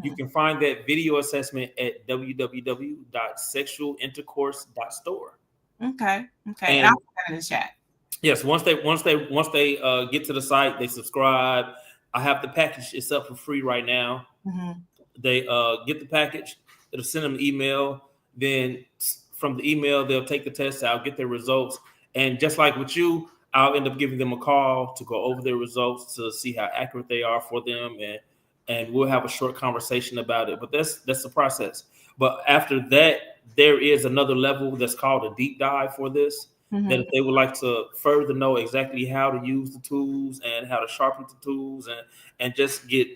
You can find that video assessment at www.sexualintercourse.store. Okay. And I'll put that in the chat. Yes, once they get to the site, they subscribe. I have the package itself for free right now. They get the package. It'll send them an email. Then from the email, they'll take the test. I'll get their results. And just like with you, I'll end up giving them a call to go over their results to see how accurate they are for them. And we'll have a short conversation about it. But that's the process. But after that, there is another level that's called a deep dive for this. That if they would like to further know exactly how to use the tools and how to sharpen the tools and just get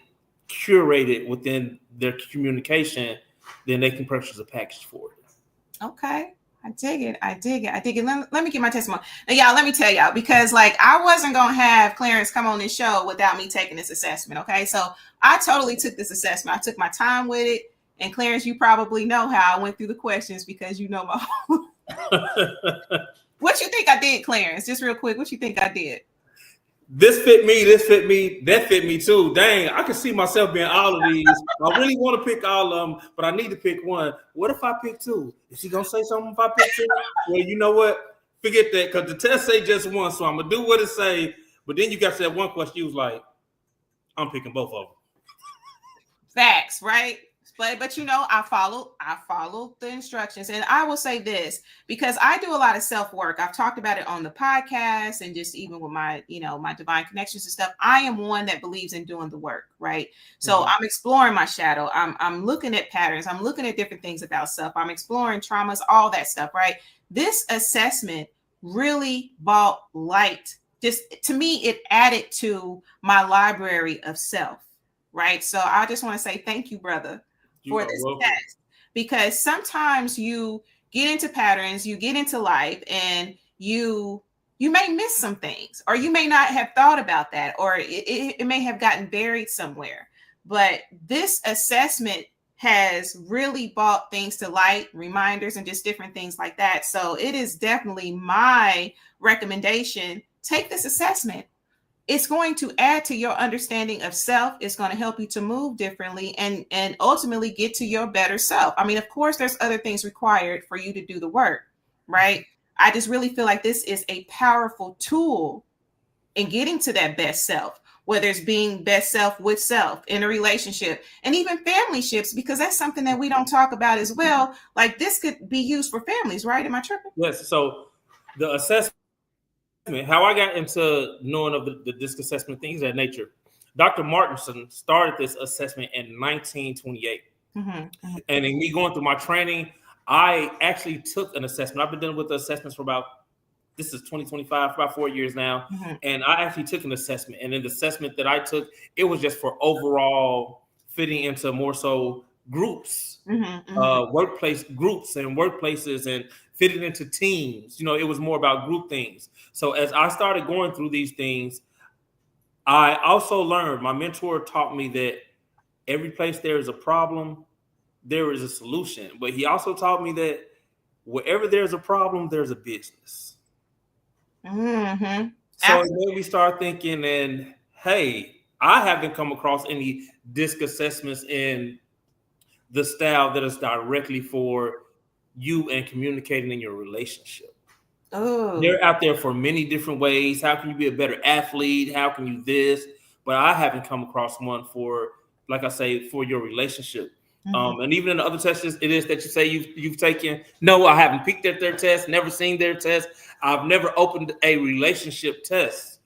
curated within their communication, then they can purchase a package for it. Okay. I dig it. Let me get my testimony. Now, y'all, let me tell y'all, because like I wasn't going to have Clarence come on this show without me taking this assessment. Okay. So I totally took this assessment. I took my time with it. And Clarence, you probably know how I went through the questions because you know my What you think I did, Clarence? Just real quick, what you think I did? This fit me, that fit me too. Dang, I can see myself being all of these. I really want to pick all of them, but I need to pick one. What if I pick two? Is she gonna say something if I pick two? Well, you know what? Forget that, because the test say just one, so I'm gonna do what it say. But then you got to that one question. You was like, I'm picking both of them. Facts, right? But you know, I followed the instructions. And I will say this, because I do a lot of self-work. I've talked about it on the podcast and just even with my, my divine connections and stuff. I am one that believes in doing the work, right? So I'm exploring my shadow. I'm looking at patterns. I'm looking at different things about self. I'm exploring traumas, all that stuff, right? This assessment really brought light. Just to me, it added to my library of self, right? So I just want to say thank you, brother, for this test, because sometimes you get into patterns, you get into life, and you may miss some things, or you may not have thought about that, or it may have gotten buried somewhere. But this assessment has really brought things to light, reminders, and just different things like that. So it is definitely my recommendation. Take this assessment. It's going to add to your understanding of self. It's going to help you to move differently and ultimately get to your better self. I mean, of course, there's other things required for you to do the work, right? I just really feel like this is a powerful tool in getting to that best self, whether it's being best self with self in a relationship and even family ships, because that's something that we don't talk about as well. Like this could be used for families, right? Am I tripping? Yes. So the assessment, how I got into knowing of the DISC assessment, things of that nature. Dr. Martinson started this assessment in 1928. And in me going through my training, I actually took an assessment. I've been dealing with the assessments for this is 2025, about 4 years now. And I actually took an assessment. And in the assessment that I took, it was just for overall fitting into more so groups, workplace groups and workplaces, and fitting into teams. It was more about group things. So as I started going through these things, I also learned, my mentor taught me that every place there is a problem, there is a solution. But he also taught me that wherever there's a problem, there's a business. So then we start thinking, and hey, I haven't come across any DISC assessments in the style that is directly for you and communicating in your relationship. They're out there for many different ways. How can you be a better athlete? How can you this? But I haven't come across one for, like I say, for your relationship. And even in the other tests, it is that you say you've taken. No, I haven't peeked at their test, never seen their test. I've never opened a relationship test.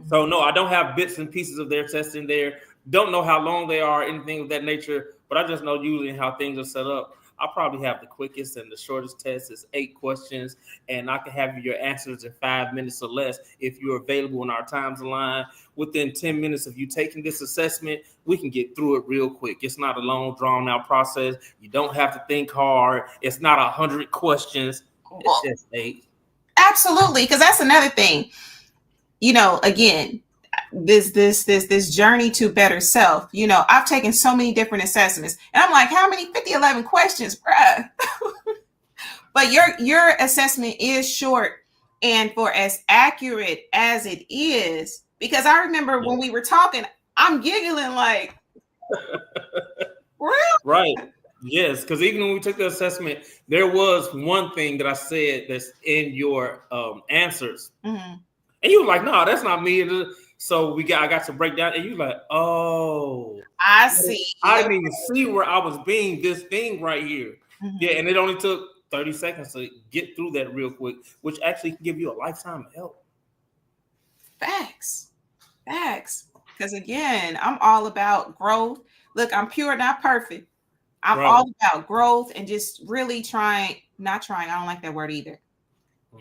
So no, I don't have bits and pieces of their tests in there. Don't know how long they are, anything of that nature. But I just know usually how things are set up. I probably have the quickest and the shortest test is 8 questions, and I can have your answers in 5 minutes or less. If you're available in our times line, within 10 minutes of you taking this assessment, we can get through it real quick. It's not a long, drawn out process. You don't have to think hard. It's not 100 questions. It's just 8. Absolutely, because that's another thing. Again, this journey to better self. I've taken so many different assessments, and I'm like, how many? 11 questions, bruh. But your assessment is short, and for as accurate as it is, because I remember when we were talking, I'm giggling like, really? Right. Yes, because even when we took the assessment, there was one thing that I said that's in your answers, and you were like, "No, that's not me." So I got to break down, and you were like, "Oh, I see." I didn't even see where I was being this thing right here. Yeah, and it only took 30 seconds to get through that real quick, which actually can give you a lifetime of help. Facts. Because again, I'm all about growth. Look, I'm pure, not perfect. I'm all about growth and just really I don't like that word either.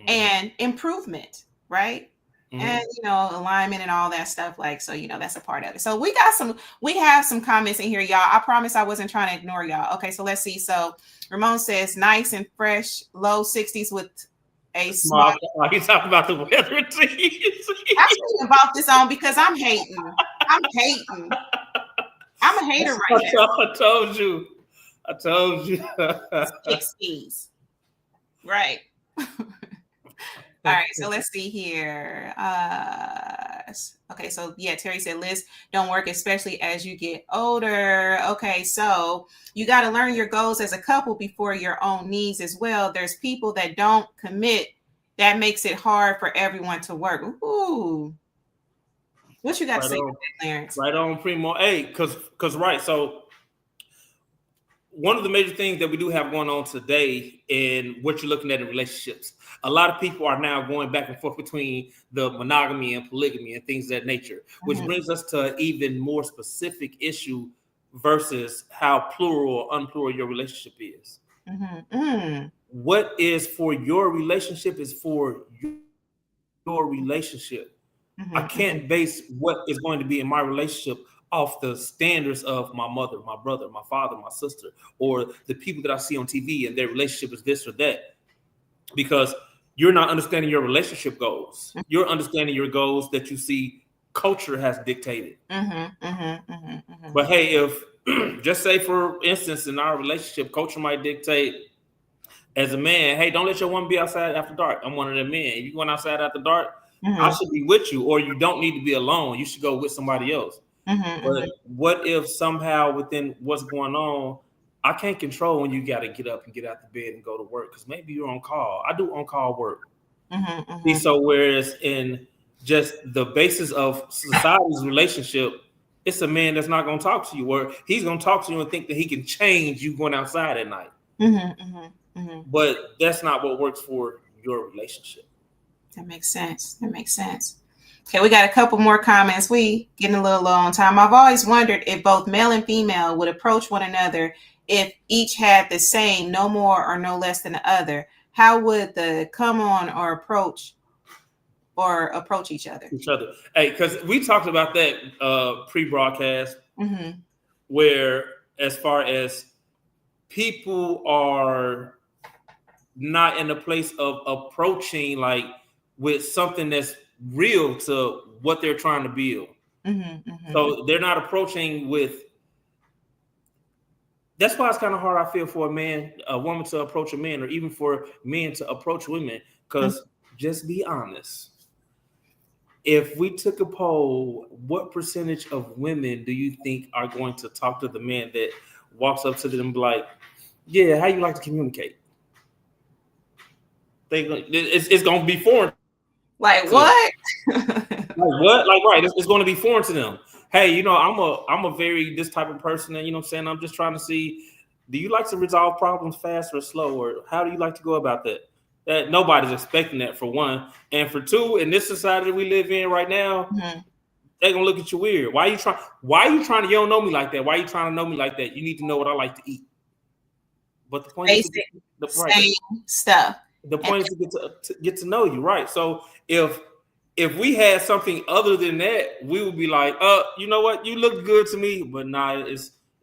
And improvement, right? and alignment and all that stuff. Like, so that's a part of it. So we have some comments in here, y'all. I promise I wasn't trying to ignore y'all. Okay, so let's see. So Ramon says nice and fresh, low 60s with a small. You talking about the weather? I'm thinking about this on because I'm hating. I'm a hater right now. I told you. 60s. Right. All right, so let's see here. Okay, so yeah, Terry said lists don't work, especially as you get older. Okay, so you got to learn your goals as a couple before your own needs as well. There's people that don't commit. That makes it hard for everyone to work. Ooh. What you got to say about that, Clarence? Right on, Primo. Hey, because right, so one of the major things that we do have going on today in what you're looking at in relationships, a lot of people are now going back and forth between the monogamy and polygamy and things of that nature, which brings us to an even more specific issue versus how plural or unplural your relationship is. What is for your relationship is for your relationship. I can't base what is going to be in my relationship off the standards of my mother, my brother, my father, my sister, or the people that I see on TV and their relationship is this or that, because you're not understanding your relationship goals. You're understanding your goals that you see culture has dictated. But hey, if just say for instance, in our relationship, culture might dictate as a man, hey, don't let your woman be outside after dark. I'm one of them men. If you're going outside after dark, I should be with you, or you don't need to be alone. You should go with somebody else. But what if somehow within what's going on, I can't control when you got to get up and get out the bed and go to work because maybe you're on call. I do on-call work. So whereas in just the basis of society's relationship, it's a man that's not going to talk to you, or he's going to talk to you and think that he can change you going outside at night. But that's not what works for your relationship. That makes sense. Okay, we got a couple more comments. We getting a little low on time. I've always wondered if both male and female would approach one another if each had the same, no more or no less than the other. How would the come on or approach each other? Hey, because we talked about that pre-broadcast, where as far as people are not in a place of approaching like with something that's real to what they're trying to build. So they're not approaching with. That's why it's kind of hard, I feel, for a woman to approach a man, or even for men to approach women. Because just be honest. If we took a poll, what percentage of women do you think are going to talk to the man that walks up to them and be like, yeah, how you like to communicate? It's going to be foreign. Like what? Like what? Like, right. It's going to be foreign to them. Hey, I'm a very this type of person, and I'm saying, I'm just trying to see, do you like to resolve problems fast or slow, or how do you like to go about that? That nobody's expecting that, for one, and for two, in this society we live in right now, they're gonna look at you weird. Why are you trying to? You don't know me like that. Why are you trying to know me like that? You need to know what I like to eat. But the point is stuff. The point is to get to know you, right? So if we had something other than that, we would be like, you know what? You look good to me, but nah,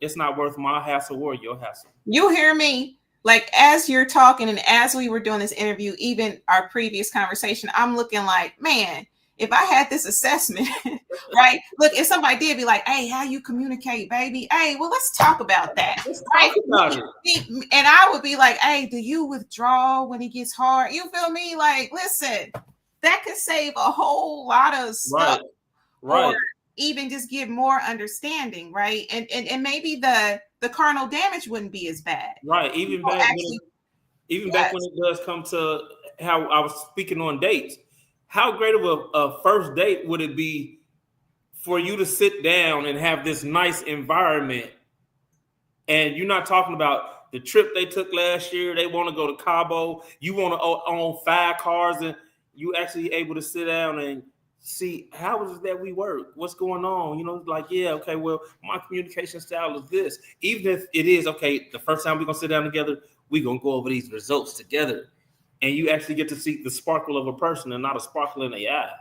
it's not worth my hassle or your hassle. You hear me? Like, as you're talking and as we were doing this interview, even our previous conversation, I'm looking like, man, if I had this assessment, right? Look, if somebody did be like, hey, how you communicate, baby? Hey, well, let's talk about that. Right? Talk about it. And I would be like, hey, do you withdraw when it gets hard? You feel me? Like, listen, that could save a whole lot of stuff. Right. Or even just give more understanding, right? And maybe the carnal damage wouldn't be as bad. Right. Even back when it does come to how I was speaking on dates, how great of a first date would it be for you to sit down and have this nice environment, and you're not talking about the trip they took last year, they want to go to Cabo, you want to own 5 cars, and you actually able to sit down and see how is it that we work, what's going on, like, yeah, okay, well, my communication style is this. Even if it is, okay, the first time we're going to sit down together, we're going to go over these results together. And you actually get to see the sparkle of a person and not a sparkle in the eye.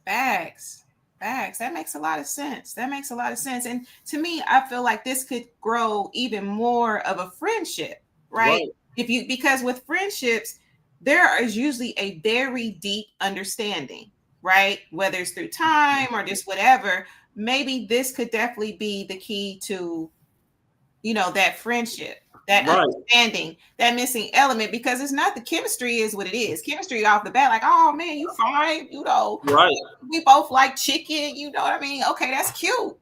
Facts. Facts. That makes a lot of sense. That makes a lot of sense. And to me, I feel like this could grow even more of a friendship, right? Right. Because with friendships, there is usually a very deep understanding, right? Whether it's through time or just whatever, maybe this could definitely be the key to, that friendship, that Right. understanding, that missing element, because it's not the chemistry is what it is. Chemistry off the bat, like, oh man, you fine, Right. we both like chicken, you know what I mean? Okay, that's cute.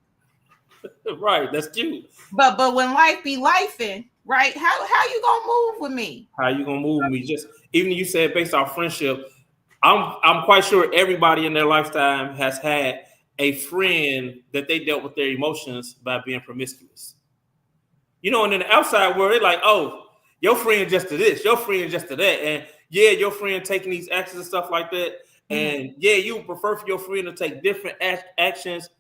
Right. That's cute. But when life be lifing, right? How you gonna move with me? How you gonna move me? Just even you said based off friendship, I'm quite sure everybody in their lifetime has had a friend that they dealt with their emotions by being promiscuous. And in the outside world, they're like, oh, your friend just to this, your friend just to that. And yeah, your friend taking these actions and stuff like that. And yeah, you would prefer for your friend to take different actions,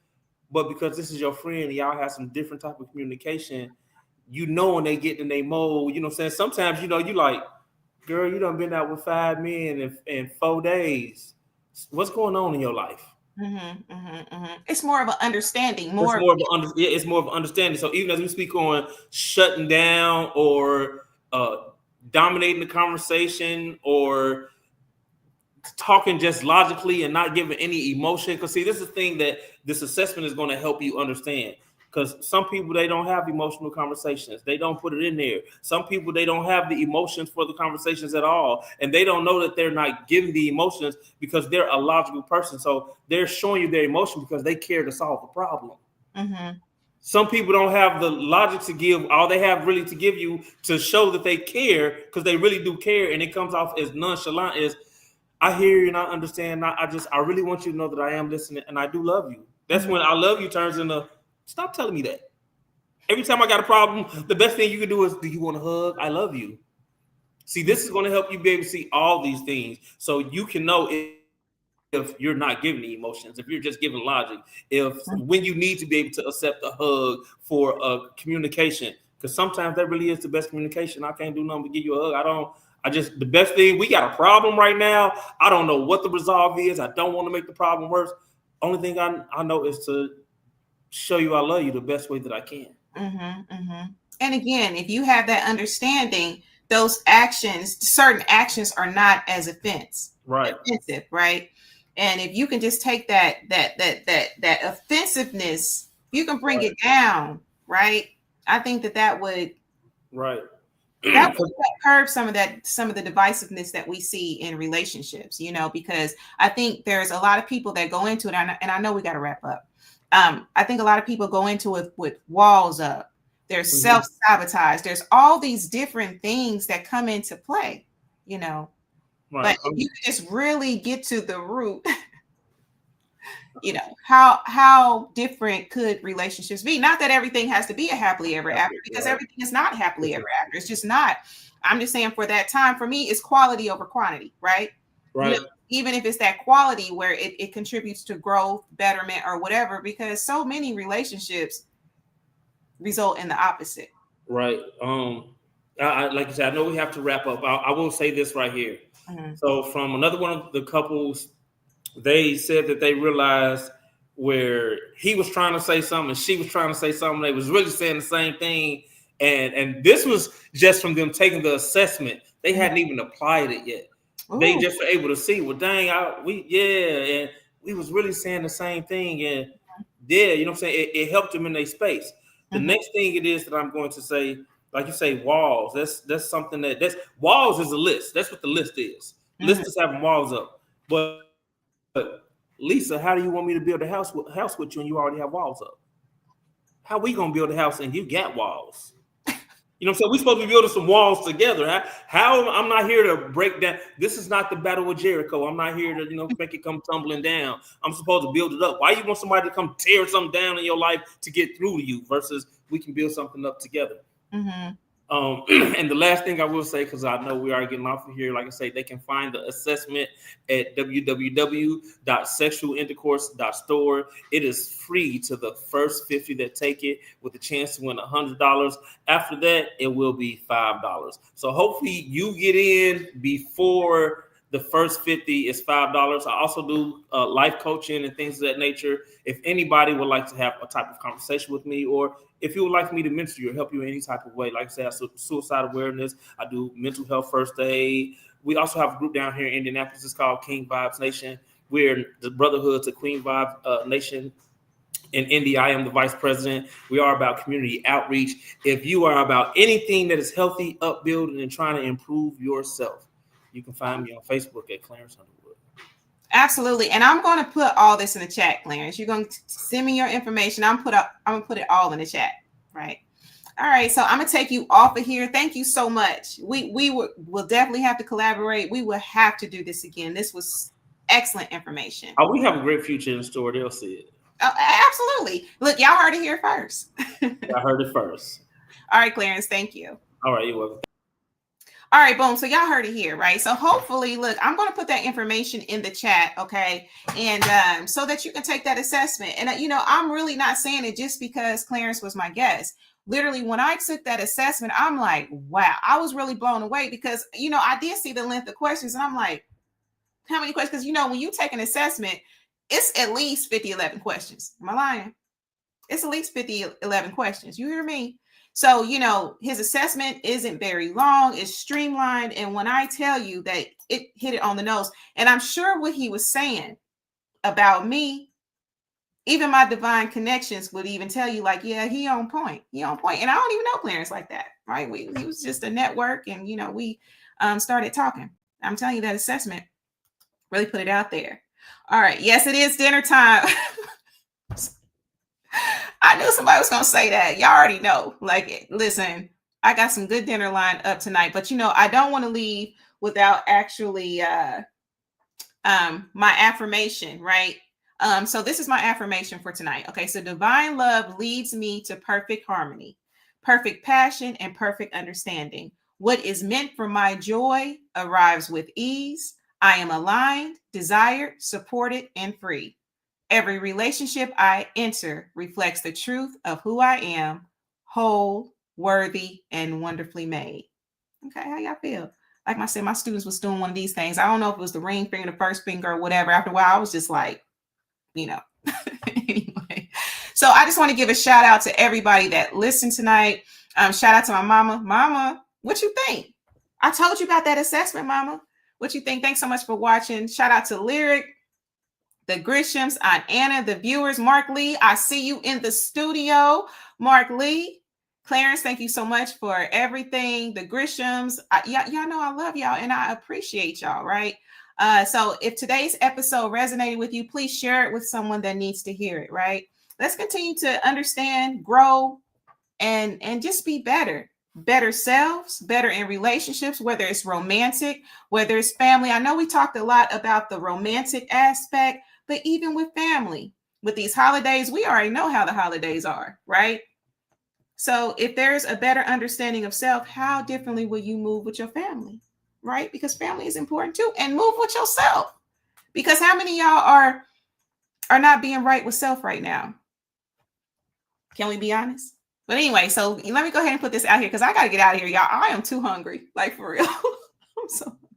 but because this is your friend and y'all have some different type of communication, when they get in their mode, you know what I'm saying? Sometimes, you like, girl, you done been out with 5 men in 4 days. What's going on in your life? It's more of an understanding, It's more of an understanding. So even as we speak on shutting down or dominating the conversation or talking just logically and not giving any emotion, because see, this is the thing that this assessment is going to help you understand. Because some people, they don't have emotional conversations. They don't put it in there. Some people, they don't have the emotions for the conversations at all. And they don't know that they're not giving the emotions because they're a logical person. So they're showing you their emotion because they care to solve the problem. Some people don't have the logic to give. All they have really to give you to show that they care, because they really do care. And it comes off as nonchalant, as I hear you and I understand. I really want you to know that I am listening and I do love you. That's when I love you turns into, stop telling me that. Every time I got a problem, the best thing you can do is, do you want a hug? I love you. See, this is going to help you be able to see all these things so you can know if you're not giving the emotions, if you're just giving logic, when you need to be able to accept a hug for a communication, because sometimes that really is the best communication. I can't do nothing but give you a hug. The best thing, we got a problem right now. I don't know what the resolve is. I don't want to make the problem worse. Only thing I know is to show you I love you the best way that I can. And again, if you have that understanding, those certain actions are not as offensive, right? And if you can just take that offensiveness, you can bring it down, right? I think that would curb some of the divisiveness that we see in relationships, because I think there's a lot of people that go into it, and I know we got to wrap up. I think a lot of people go into it with walls up. There's self-sabotage. There's all these different things that come into play, But if you just really get to the root, how different could relationships be? Not that everything has to be a happily ever after, because everything is not happily ever after. It's just not. I'm just saying, for that time, for me, it's quality over quantity, right? Even if it's that quality where it contributes to growth, betterment, or whatever, because so many relationships result in the opposite. Right. Like you said, I know we have to wrap up. I will say this right here. So from another one of the couples, they said that they realized where he was trying to say something and she was trying to say something. They was really saying the same thing. And this was just from them taking the assessment. They hadn't even applied it yet. Ooh. They just were able to see, well, dang, and we was really saying the same thing. And you know what I'm saying? It helped them in their space. The next thing it is that I'm going to say, like you say, walls. That's something that's walls is a list. That's what the list is. List is having walls up. But Lisa, how do you want me to build a house with you and you already have walls up? How we gonna build a house and you got walls? You know what I'm saying? We're supposed to be building some walls together. How I'm not here to break down. This is not the Battle of Jericho. I'm not here to, make it come tumbling down. I'm supposed to build it up. Why you want somebody to come tear something down in your life to get through to you versus we can build something up together? And the last thing I will say, because I know we are getting off of here, like I say, they can find the assessment at www.sexualintercourse.store. It is free to the first 50 that take it, with a chance to win $100. After that, it will be $5. So hopefully you get in before The first 50 is $5. I also do life coaching and things of that nature. If anybody would like to have a type of conversation with me, or if you would like me to mentor you or help you in any type of way, like I said, I do suicide awareness. I do mental health first aid. We also have a group down here in Indianapolis. It's called King Vibes Nation. We're the brotherhood to Queen Vibes Nation. In Indy, I am the vice president. We are about community outreach. If you are about anything that is healthy, upbuilding, and trying to improve yourself, you can find me on Facebook at Clarence Underwood. Absolutely. And I'm going to put all this in the chat, Clarence. You're going to send me your information. I'm going to put it all in the chat. Right. All right. So I'm going to take you off of here. Thank you so much. We'll definitely have to collaborate. We will have to do this again. This was excellent information. Oh, we have a great future in store. They'll see it. Oh, absolutely. Look, y'all heard it here first. I heard it first. All right, Clarence. Thank you. All right. You're welcome. All right, boom. So y'all heard it here, right? So hopefully, look, I'm going to put that information in the chat, okay? And so that you can take that assessment. And, I'm really not saying it just because Clarence was my guest. Literally, when I took that assessment, I'm like, wow, I was really blown away because, I did see the length of questions. And I'm like, how many questions? Because, when you take an assessment, it's at least 50, 11 questions. Am I lying? It's at least 50, 11 questions. You hear me? So, his assessment isn't very long. It's streamlined. And when I tell you that it hit it on the nose, and I'm sure what he was saying about me, even my divine connections would even tell you like, yeah, he on point. He on point. And I don't even know Clarence like that, right? He was just a network and, we started talking. I'm telling you that assessment really put it out there. All right. Yes, it is dinner time. I knew somebody was going to say that. Y'all already know. Like, listen, I got some good dinner lined up tonight, but I don't want to leave without actually my affirmation, right? So this is my affirmation for tonight. Okay. So divine love leads me to perfect harmony, perfect passion, and perfect understanding. What is meant for my joy arrives with ease. I am aligned, desired, supported, and free. Every relationship I enter reflects the truth of who I am, whole, worthy, and wonderfully made. Okay, how y'all feel? Like I said, my students was doing one of these things. I don't know if it was the ring finger, the first finger, or whatever. After a while, I was just like, Anyway, so I just want to give a shout out to everybody that listened tonight. Shout out to my mama. Mama, what you think? I told you about that assessment, mama. What you think? Thanks so much for watching. Shout out to Lyric, the Grishams, Aunt Anna, the viewers, Mark Lee. I see you in the studio, Mark Lee. Clarence, thank you so much for everything. The Grishams, y'all know I love y'all and I appreciate y'all, right? So if today's episode resonated with you, please share it with someone that needs to hear it, right? Let's continue to understand, grow, and just be better selves, better in relationships, whether it's romantic, whether it's family. I know we talked a lot about the romantic aspect, but even with family, with these holidays, we already know how the holidays are, right? So if there's a better understanding of self, how differently will you move with your family, right? Because family is important too. And move with yourself. Because how many of y'all are not being right with self right now? Can we be honest? But anyway, so let me go ahead and put this out here because I got to get out of here, y'all. I am too hungry, like for real. I'm so hungry.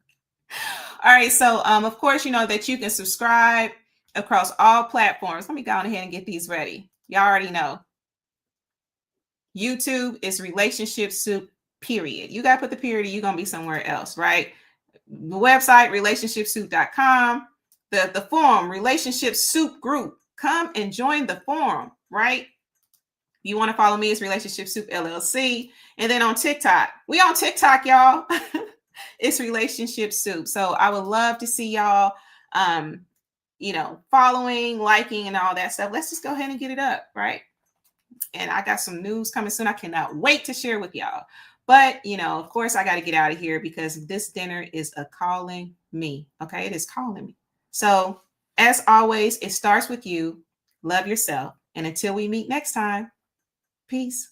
All right. So, of course, you know that you can subscribe across all platforms. Let me go on ahead and get these ready. Y'all already know. YouTube is RelationshipSoup, period. You got to put the period, you're going to be somewhere else, right? The website, RelationshipSoup.com. The forum, RelationshipSoupGroup. Come and join the forum, right? You want to follow me, it's RelationshipSoupLLC. And then on TikTok, we on TikTok, y'all. It's RelationshipSoup. So I would love to see y'all, following, liking, and all that stuff. Let's just go ahead and get it up, right? And I got some news coming soon. I cannot wait to share with y'all. But, of course, I got to get out of here because this dinner is calling me. Okay, it is calling me. So as always, it starts with you. Love yourself. And until we meet next time, peace.